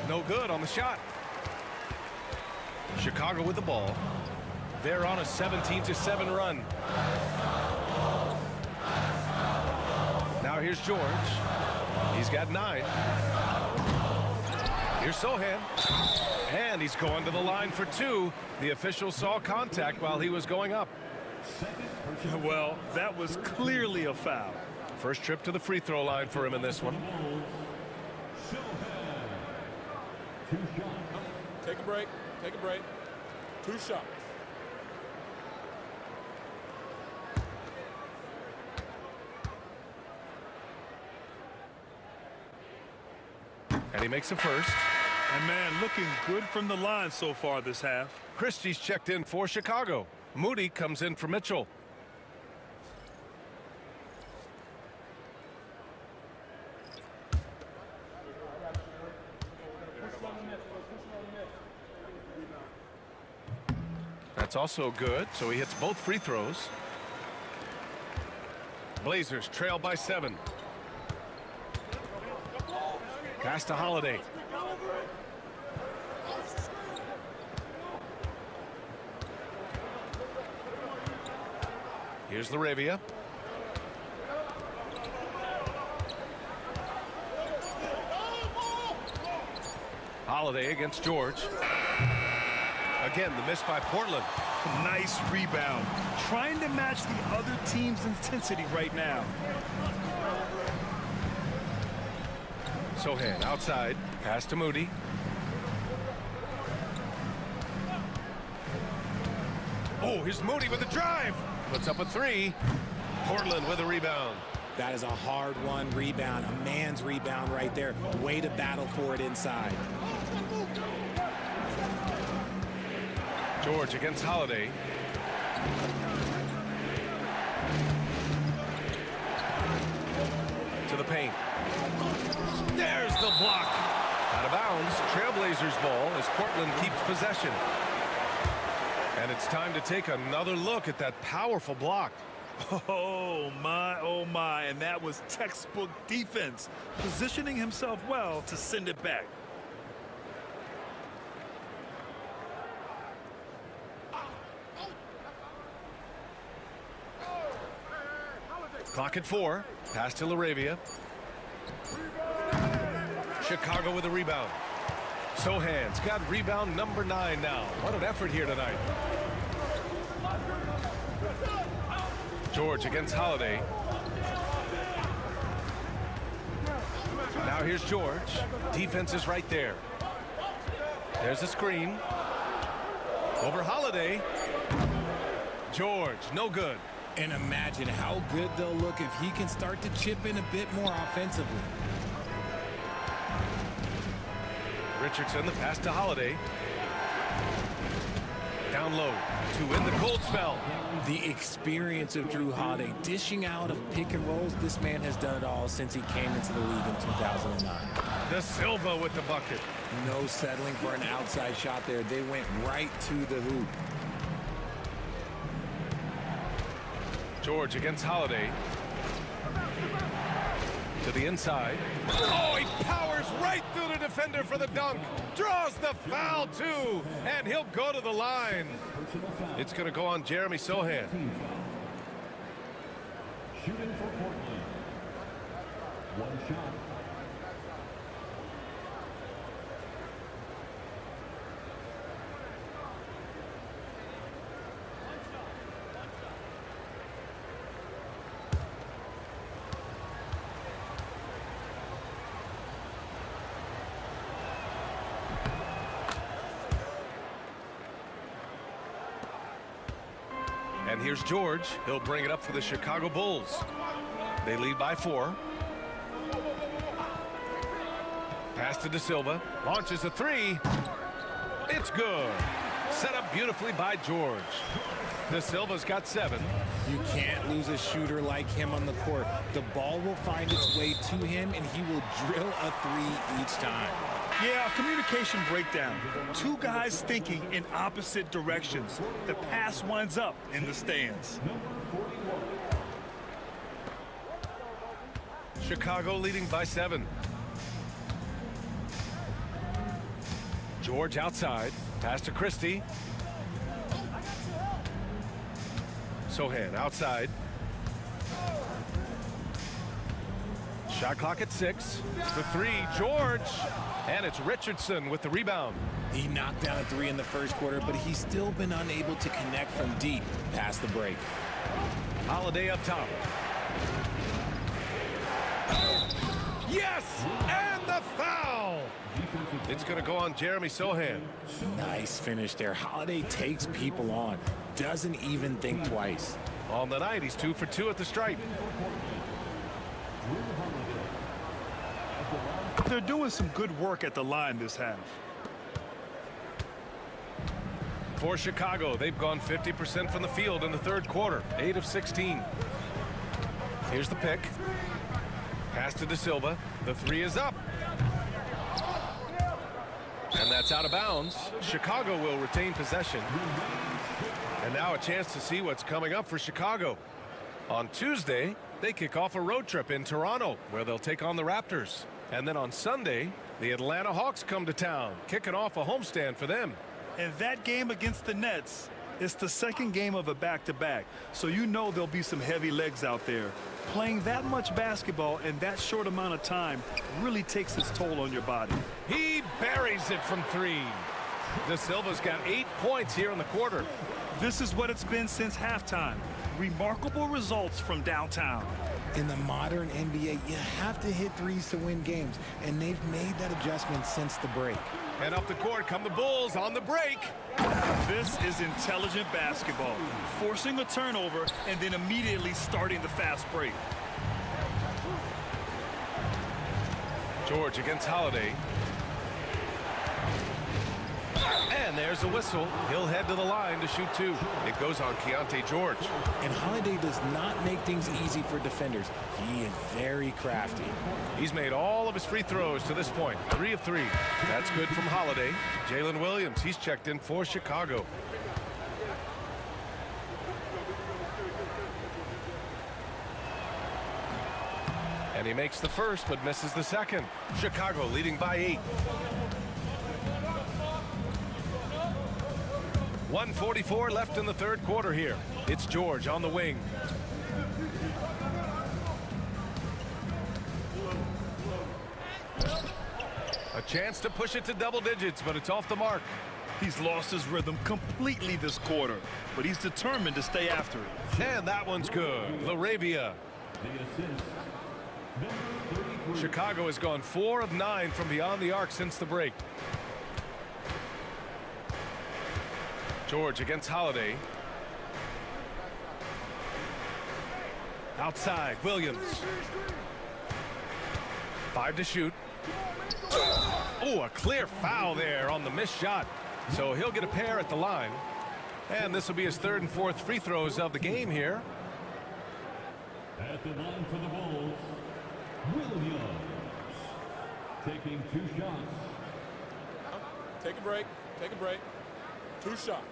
No good on the shot. Chicago with the ball. They're on a 17-7 run. Now here's George. He's got 9. Here's Sohan. And he's going to the line for 2. The official saw contact while he was going up. Well, that was clearly a foul. First trip to the free throw line for him in this one. Take a break. Take a break. 2 shots. And he makes a first. And man, looking good from the line so far this half. Christie's checked in for Chicago. Moody comes in for Mitchell. That's also good, so he hits both free throws. Blazers trail by 7. Pass to Holiday. Here's Laravia. Holiday against George. Again, the miss by Portland. Nice rebound. Trying to match the other team's intensity right now. Sohan outside. Pass to Moody. Oh, here's Moody with the drive. Puts up a 3. Portland with a rebound. That is a hard-won rebound, a man's rebound right there. Way to battle for it inside. George against Holiday. To the paint. There's the block. Out of bounds. Trailblazers ball as Portland keeps possession. And it's time to take another look at that powerful block. Oh my, and that was textbook defense, positioning himself well to send it back. Clock at 4. Pass to Laravia. Chicago with a rebound. Sohan's got rebound number 9 now. What an effort here tonight. George against Holiday. Now here's George. Defense is right there. There's a screen. Over Holiday. George, no good. And imagine how good they'll look if he can start to chip in a bit more offensively. Richardson, the pass to Holiday. Down low to win the cold spell. The experience of Drew Holiday dishing out of pick and rolls. This man has done it all since he came into the league in 2009. De Silva with the bucket. No settling for an outside shot there. They went right to the hoop. George against Holiday. To the inside. Oh, he powers right through the defender for the dunk. Draws the foul, too. And he'll go to the line. It's going to go on Jeremy Sohan. Shooting for Portland. One shot. And here's George. He'll bring it up for the Chicago Bulls. They lead by 4. Pass to De Silva. Launches a 3. It's good. Set up beautifully by George. De Silva's got 7. You can't lose a shooter like him on the court. The ball will find its way to him, and he will drill a 3 each time. Yeah, communication breakdown. Two guys thinking in opposite directions. The pass winds up in the stands. Chicago leading by 7. George outside. Pass to Christie. Sohan outside. Shot clock at 6. The 3, George. And it's Richardson with the rebound. He knocked down a 3 in the first quarter, but he's still been unable to connect from deep past the break. Holiday up top. Yes! And the foul! It's going to go on Jeremy Sohan. Nice finish there. Holiday takes people on. Doesn't even think twice. On the night, he's 2 for 2 at the stripe. They're doing some good work at the line this half. For Chicago, they've gone 50% from the field in the third quarter. 8 of 16. Here's the pick. Pass to De Silva. The 3 is up. And that's out of bounds. Chicago will retain possession. And now a chance to see what's coming up for Chicago. On Tuesday, they kick off a road trip in Toronto, where they'll take on the Raptors. And then on Sunday, the Atlanta Hawks come to town, kicking off a homestand for them. And that game against the Nets is the second game of a back-to-back. So you know there'll be some heavy legs out there. Playing that much basketball in that short amount of time really takes its toll on your body. He buries it from 3. De Silva's got 8 points here in the quarter. This is what it's been since halftime. Remarkable results from downtown. In the modern NBA, you have to hit 3s to win games, and they've made that adjustment since the break. And up the court come the Bulls on the break. This is intelligent basketball. Forcing a turnover and then immediately starting the fast break. George against Holiday. And there's a whistle. He'll head to the line to shoot 2. It goes on Keontae George. And Holiday does not make things easy for defenders. He is very crafty. He's made all of his free throws to this point. 3 of 3. That's good from Holiday. Jalen Williams, he's checked in for Chicago. And he makes the first, but misses the second. Chicago leading by 8. 1:44 left in the third quarter here. It's George on the wing. A chance to push it to double digits, but it's off the mark. He's lost his rhythm completely this quarter, but he's determined to stay after it. And that one's good. LaRavia. The assist. Chicago has gone 4 of 9 from beyond the arc since the break. George against Holiday. Outside, Williams. 5 to shoot. Oh, a clear foul there on the missed shot. So he'll get a pair at the line. And this will be his 3rd and 4th free throws of the game here. At the line for the Bulls, Williams. Taking 2 shots. Take a break. Take a break. 2 shots.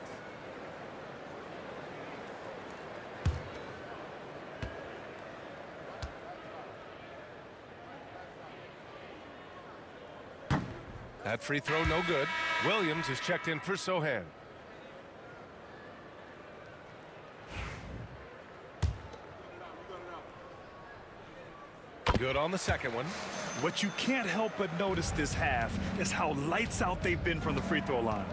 That free throw no good. Williams is checked in for Sohan. Good on the second one. What you can't help but notice this half is how lights out they've been from the free throw line.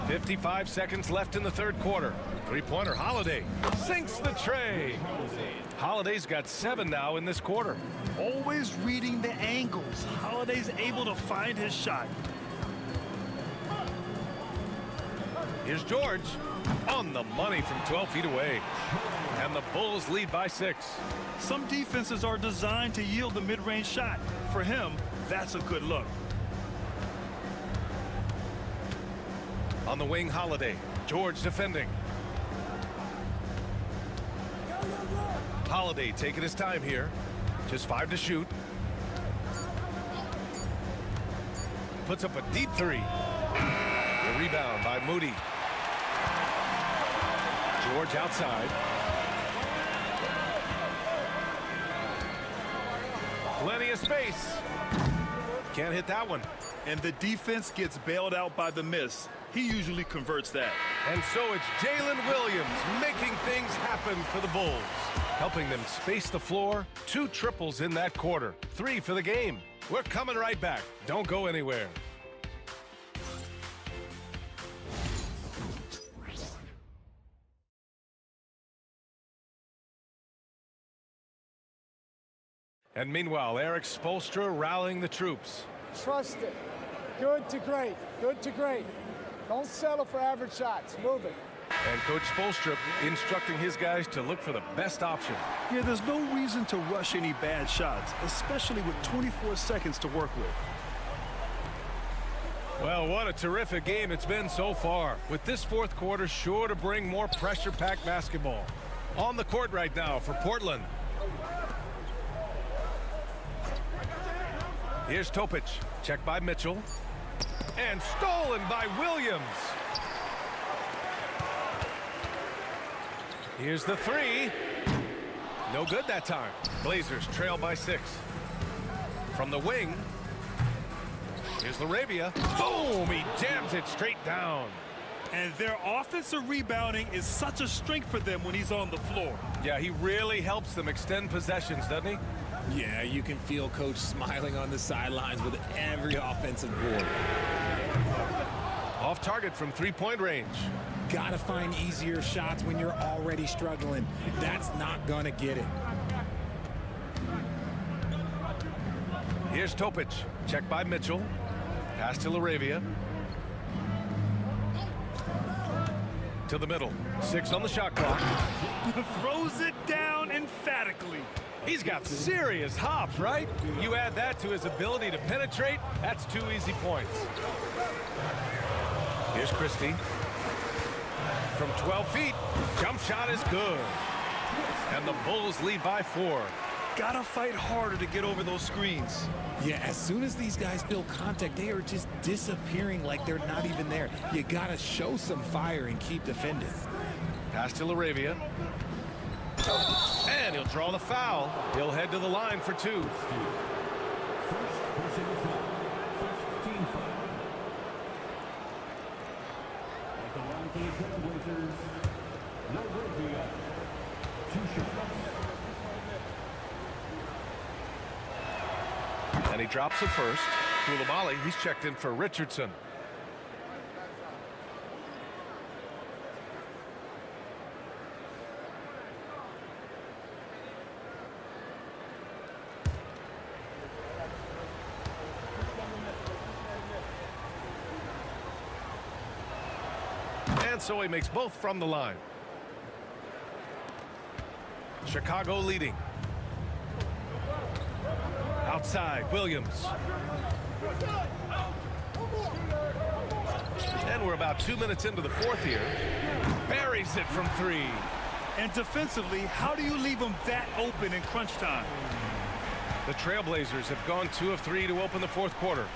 55 seconds left in the 3rd quarter. 3-pointer Holiday sinks the tray. Holiday's got 7 now in this quarter. Always reading the angles. Holiday's able to find his shot. Here's George on the money from 12 feet away. And the Bulls lead by 6. Some defenses are designed to yield the mid-range shot. For him, that's a good look. On the wing, Holiday. George defending. Holiday taking his time here. Just 5 to shoot. Puts up a deep 3. The rebound by Moody. George outside. Plenty of space. Can't hit that one. And the defense gets bailed out by the miss. He usually converts that. And so it's Jalen Williams making things happen for the Bulls, helping them space the floor. 2 triples in that quarter. 3 for the game. We're coming right back. Don't go anywhere. And meanwhile, Eric Spoelstra rallying the troops. Trust it. Good to great. Good to great. Don't settle for average shots. Move it. And Coach Spoelstra instructing his guys to look for the best option. Yeah, there's no reason to rush any bad shots, especially with 24 seconds to work with. Well, what a terrific game it's been so far, with this 4th quarter sure to bring more pressure-packed basketball. On the court right now for Portland. Here's Topic, checked by Mitchell, and stolen by Williams. Here's the 3. No good that time. Blazers trail by 6. From the wing, here's Laravia. Boom! He jams it straight down. And their offensive rebounding is such a strength for them when he's on the floor. Yeah, he really helps them extend possessions, doesn't he? Yeah, you can feel Coach smiling on the sidelines with every offensive board. Off target from 3-point range. Gotta find easier shots when you're already struggling. That's not gonna get it. Here's Topic, checked by Mitchell. Pass to Laravia. To the middle. 6 on the shot clock. Throws it down emphatically. He's got serious hops, right? You add that to his ability to penetrate, that's 2 easy points. Here's Christie. From 12 feet, jump shot is good. And the Bulls lead by 4. Gotta fight harder to get over those screens. Yeah, as soon as these guys feel contact, they are just disappearing like they're not even there. You gotta show some fire and keep defending. Pass to Laravia. And he'll draw the foul. He'll head to the line for 2. First personal foul. First team foul. At the line for the Trailblazers, Laravia. 2 shots. And he drops it first. Koulibaly, he's checked in for Richardson. so he makes both from the line. Chicago leading. Outside, Williams. And we're about 2 minutes into the fourth here. Buries it from 3. And defensively, how do you leave them that open in crunch time? The Trailblazers have gone 2 of 3 to open the fourth quarter.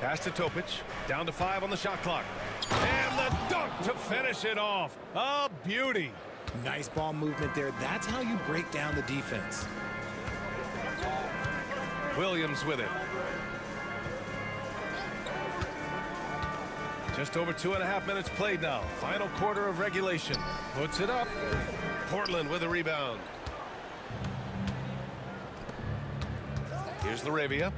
Pass to Topic, down to 5 on the shot clock. And the dunk to finish it off. A beauty. Nice ball movement there. That's how you break down the defense. Williams with it. Just over 2.5 minutes played now. Final quarter of regulation. Puts it up. Portland with a rebound. Here's Laravia.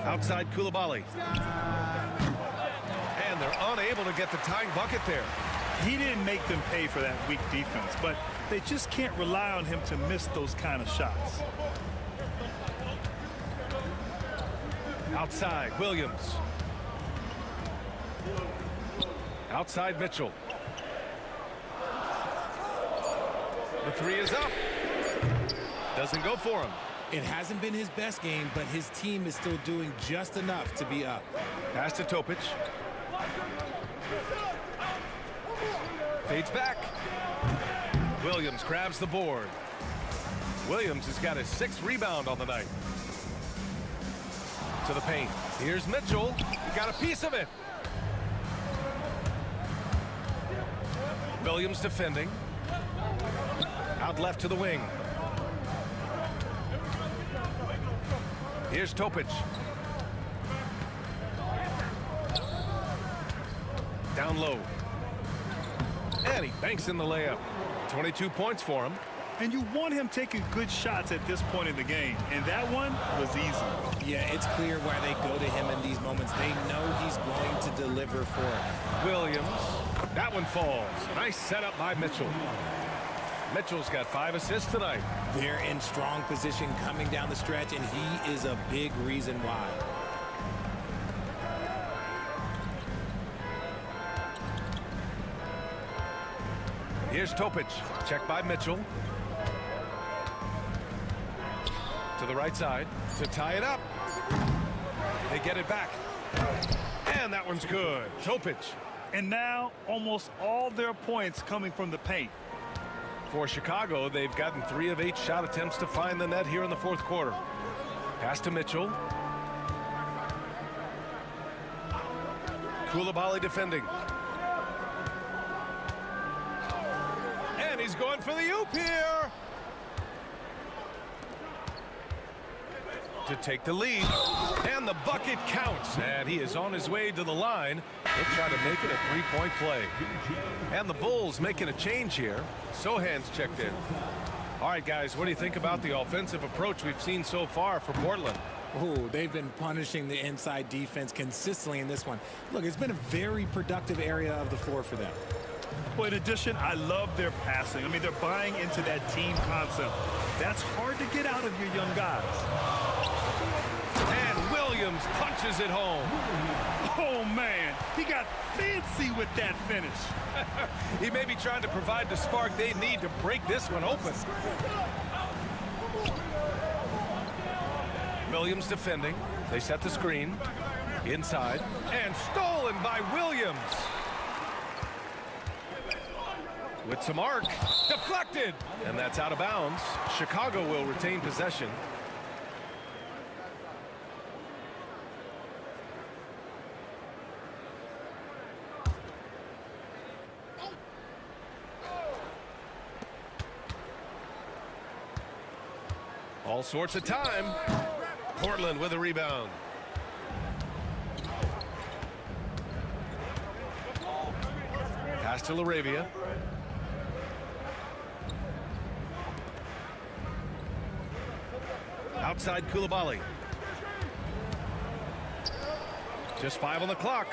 Outside Koulibaly. And they're unable to get the tying bucket there. He didn't make them pay for that weak defense, but they just can't rely on him to miss those kind of shots. Outside, Williams. Outside, Mitchell. The 3 is up. Doesn't go for him. It hasn't been his best game, but his team is still doing just enough to be up. Pass to Topic. Fades back. Williams grabs the board. Williams has got his 6th rebound on the night. To the paint. Here's Mitchell. He got a piece of it. Williams defending. Out left to the wing. Here's Topic. Down low. And he banks in the layup. 22 points for him. And you want him taking good shots at this point in the game. And that one was easy. Yeah, it's clear why they go to him in these moments. They know he's going to deliver for it. Williams. That one falls. Nice setup by Mitchell. Mitchell's got 5 assists tonight. They're in strong position coming down the stretch, and he is a big reason why. Here's Topic. Checked by Mitchell. To the right side to tie it up. They get it back. And that one's good. Topic. And now almost all their points coming from the paint. For Chicago, they've gotten 3 of 8 shot attempts to find the net here in the fourth quarter. Pass to Mitchell. Koulibaly defending. And he's going for the oop here. To take the lead. And the bucket counts. And he is on his way to the line. He'll try to make it a 3-point play. And the Bulls making a change here. Sohan's checked in. All right, guys, what do you think about the offensive approach we've seen so far for Portland? Oh, they've been punishing the inside defense consistently in this one. Look, it's been a very productive area of the floor for them. Well, in addition, I love their passing. I mean, they're buying into that team concept. That's hard to get out of your young guys. And Williams punches it home. Oh, man, he got fancy with that finish. He may be trying to provide the spark they need to break this one open. Williams defending. They set the screen. Inside. And stolen by Williams. With some arc. Deflected. And that's out of bounds. Chicago will retain possession. All sorts of time. Portland with a rebound. Pass to Laravia. Outside Koulibaly. Just 5 on the clock.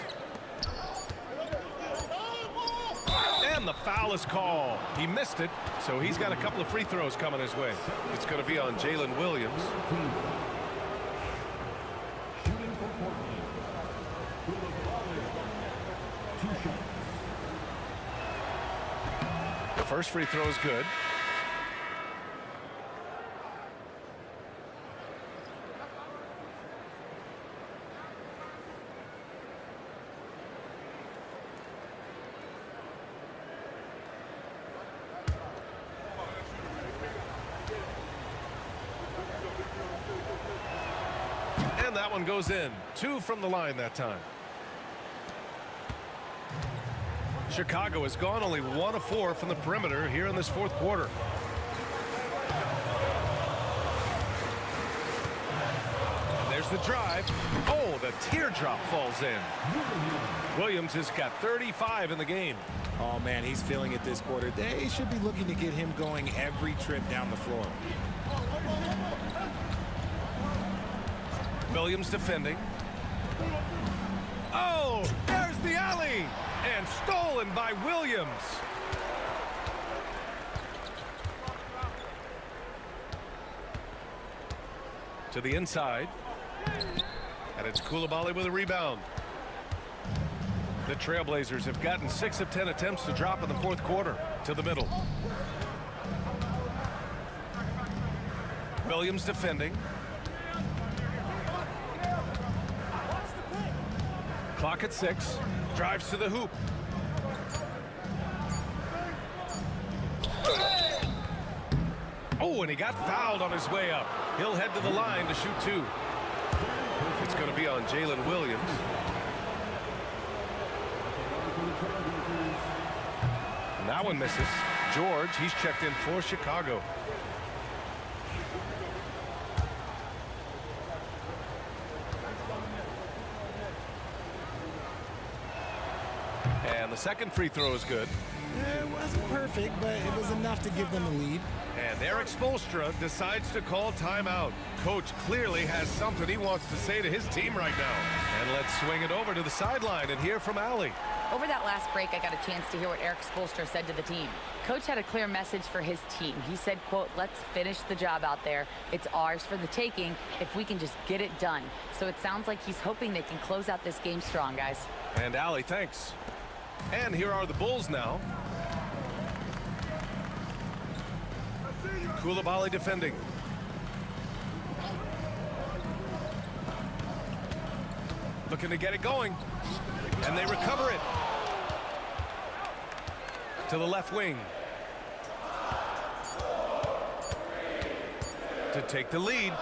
And the foul is called. He missed it, so he's got a couple of free throws coming his way. It's going to be on Jalen Williams. Shooting for Portland. Two shots. The first free throw is good. And that one goes in. 2 from the line that time. Chicago has gone only 1 of 4 from the perimeter here in this fourth quarter. And there's the drive. Oh, the teardrop falls in. Williams has got 35 in the game. Oh, man, he's feeling it this quarter. They should be looking to get him going every trip down the floor. Williams defending. Oh, there's the alley. And stolen by Williams. To the inside. And it's Coulibaly with a rebound. The Trailblazers have gotten 6 of 10 attempts to drop in the fourth quarter. To the middle. Williams defending. Clock at 6. Drives to the hoop. Oh, and he got fouled on his way up. He'll head to the line to shoot 2. It's going to be on Jalen Williams. And that one misses. George, he's checked in for Chicago. And the second free throw is good. It wasn't perfect, but it was enough to give them a lead. And Eric Spoelstra decides to call timeout. Coach clearly has something he wants to say to his team right now. And let's swing it over to the sideline and hear from Allie. Over that last break, I got a chance to hear what Eric Spoelstra said to the team. Coach had a clear message for his team. He said, quote, let's finish the job out there. It's ours for the taking if we can just get it done. So it sounds like he's hoping they can close out this game strong, guys. And Allie, thanks. And here are the Bulls now. Coulibaly defending. Looking to get it going. And they recover it. To the left wing. To take the lead.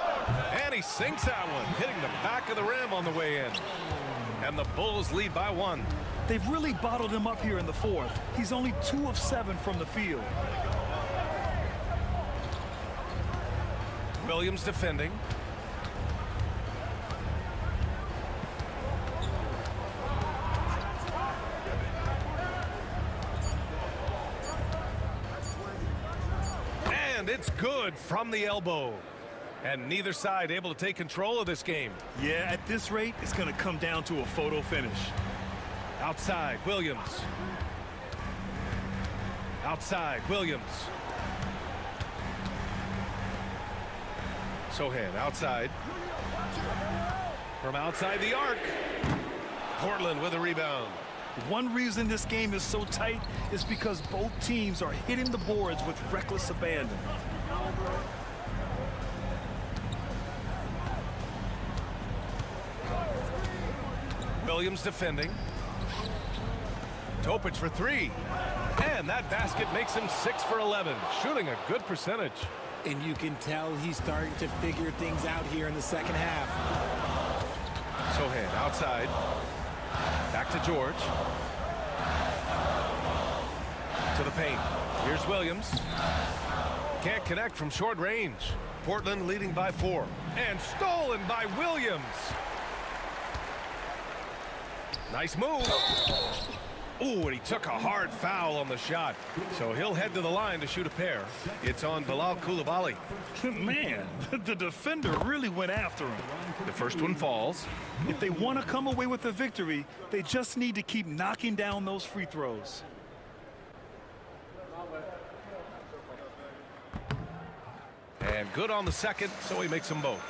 And he sinks that one, hitting the back of the rim on the way in. And the Bulls lead by 1. They've really bottled him up here in the fourth. He's only 2 of 7 from the field. Williams defending. And it's good from the elbow. And neither side able to take control of this game. Yeah, at this rate, it's going to come down to a photo finish. Outside, Williams. Outside, Williams. Sohan outside. From outside the arc. Portland with a rebound. One reason this game is so tight is because both teams are hitting the boards with reckless abandon. Williams defending. Topic for 3. And that basket makes him 6 for 11, shooting a good percentage. And you can tell he's starting to figure things out here in the second half. Sohan outside. Back to George. To the paint. Here's Williams. Can't connect from short range. Portland leading by 4. And stolen by Williams. Nice move. Ooh, and he took a hard foul on the shot. So he'll head to the line to shoot a pair. It's on Bilal Coulibaly. Man, the defender really went after him. The first one falls. If they want to come away with a victory, they just need to keep knocking down those free throws. And good on the second, so he makes them both.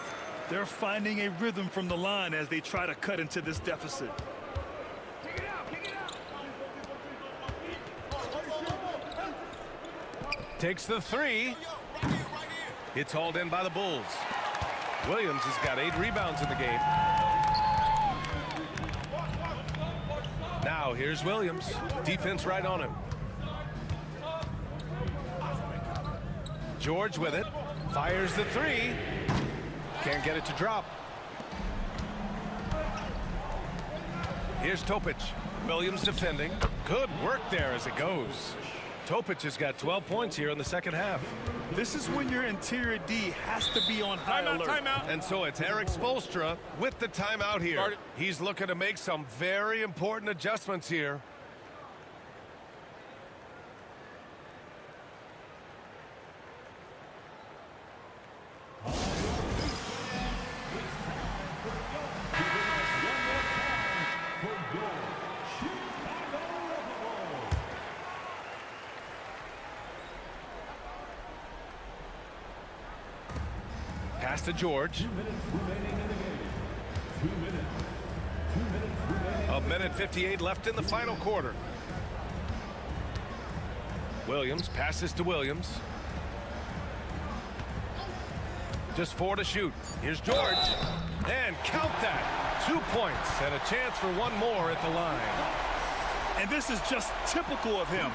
They're finding a rhythm from the line as they try to cut into this deficit. Takes the three. It's hauled in by the Bulls. Williams has got 8 rebounds in the game. Now here's Williams. Defense right on him. George with it. Fires the three. Can't get it to drop. Here's Topic. Williams defending. Good work there as it goes. Topic has got 12 points here in the second half. This is when your interior D has to be on high alert. Timeout. And so it's Eric Spoelstra with the timeout here. He's looking to make some very important adjustments here. Pass to George. 1:58 left in the final quarter. Williams passes to Williams. Just 4 to shoot. Here's George. And count that. 2 points and a chance for one more at the line. And this is just typical of him.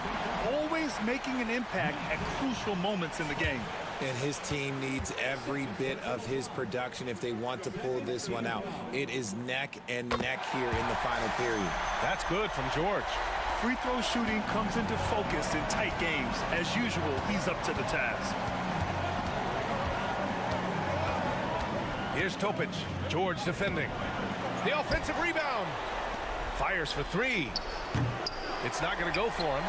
Always making an impact at crucial moments in the game. And his team needs every bit of his production if they want to pull this one out. It is neck and neck here in the final period. That's good from George. Free throw shooting comes into focus in tight games. As usual, he's up to the task. Here's Topic. George defending. The offensive rebound. Fires for 3. It's not going to go for him.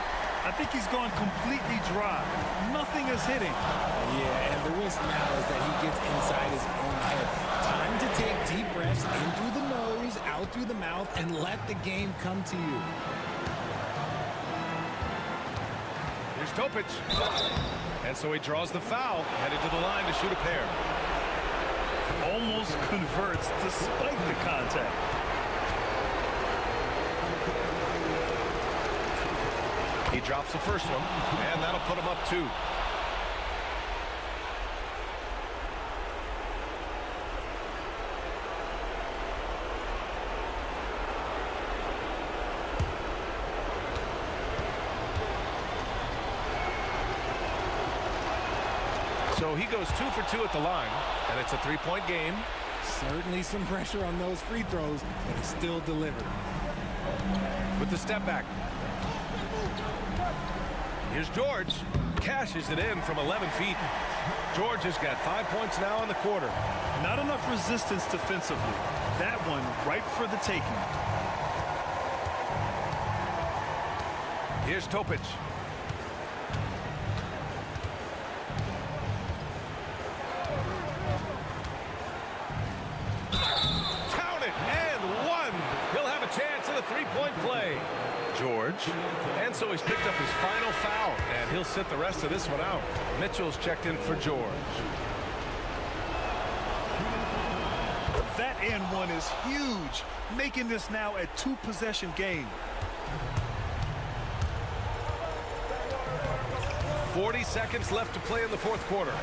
I think he's gone completely dry. Nothing is hitting. Yeah, and the risk now is that he gets inside his own head. Time to take deep breaths in through the nose, out through the mouth, and let the game come to you. Here's Topic. And so he draws the foul, headed to the line to shoot a pair. Almost converts despite the contact. He drops the first one, and that'll put him up 2. So he goes 2 for 2 at the line, and it's a 3-point game. Certainly some pressure on those free throws, but he still delivered. With the step back. Here's George. Cashes it in from 11 feet. George has got 5 points now in the quarter. Not enough resistance defensively. That one ripe for the taking. Here's Topic. Count it, and 1. He'll have a chance at a 3-point play. George. And so he's picked up his final foul, and he'll sit the rest of this one out. Mitchell's checked in for George. That and 1 is huge, making this now a 2-possession game. 40 seconds left to play in the fourth quarter.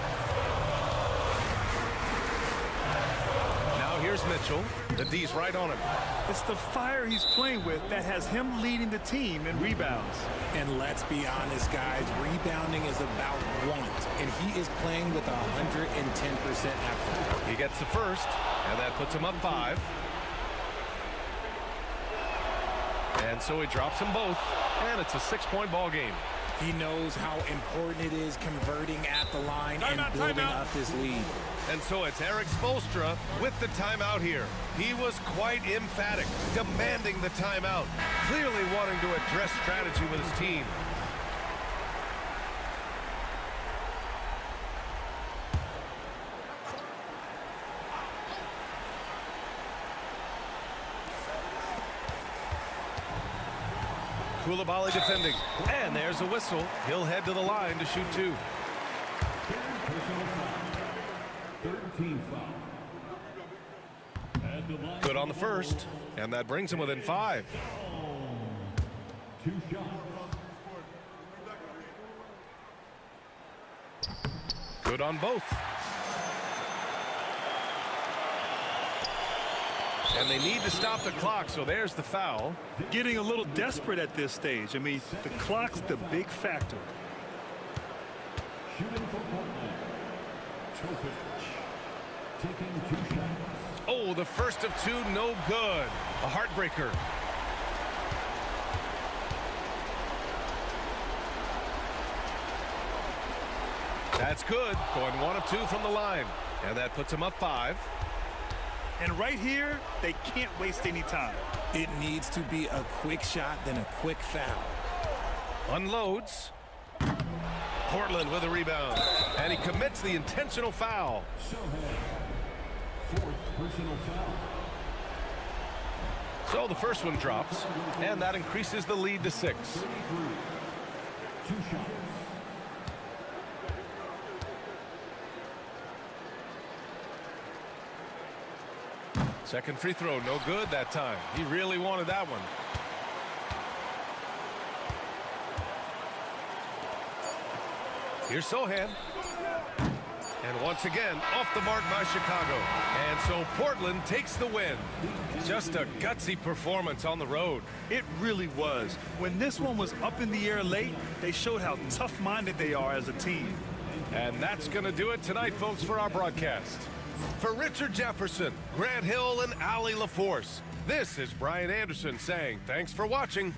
Now here's Mitchell. The D's right on him. It's the fire he's playing with that has him leading the team in rebounds. And let's be honest, guys, rebounding is about want, and he is playing with 110% effort. He gets the first, and that puts him up 5. And so he drops them both, and it's a 6-point ball game. He knows how important it is converting at the line and building up this lead. And so it's Eric Spoelstra with the timeout here. He was quite emphatic, demanding the timeout, clearly wanting to address strategy with his team. Koulibaly defending, and there's a whistle. He'll head to the line to shoot two. Good on the first, and that brings him within 5. 2 shots. Good on both. And they need to stop the clock, so there's the foul. Getting a little desperate at this stage. I mean, the clock's the big factor. Shooting for Portland. Topic. Taking 2 shots. Oh, the first of 2, no good. A heartbreaker. That's good. Going 1 of 2 from the line. And that puts him up 5. And right here, they can't waste any time. It needs to be a quick shot, then a quick foul. Unloads. Portland with a rebound. And he commits the intentional foul. Fourth personal foul. So the first one drops, and that increases the lead to 6. 2 shots. Second free throw, no good that time. He really wanted that one. Here's Sohan. And once again, off the mark by Chicago. And so Portland takes the win. Just a gutsy performance on the road. It really was. When this one was up in the air late, they showed how tough-minded they are as a team. And that's going to do it tonight, folks, for our broadcast. For Richard Jefferson, Grant Hill, and Allie LaForce, this is Brian Anderson saying thanks for watching.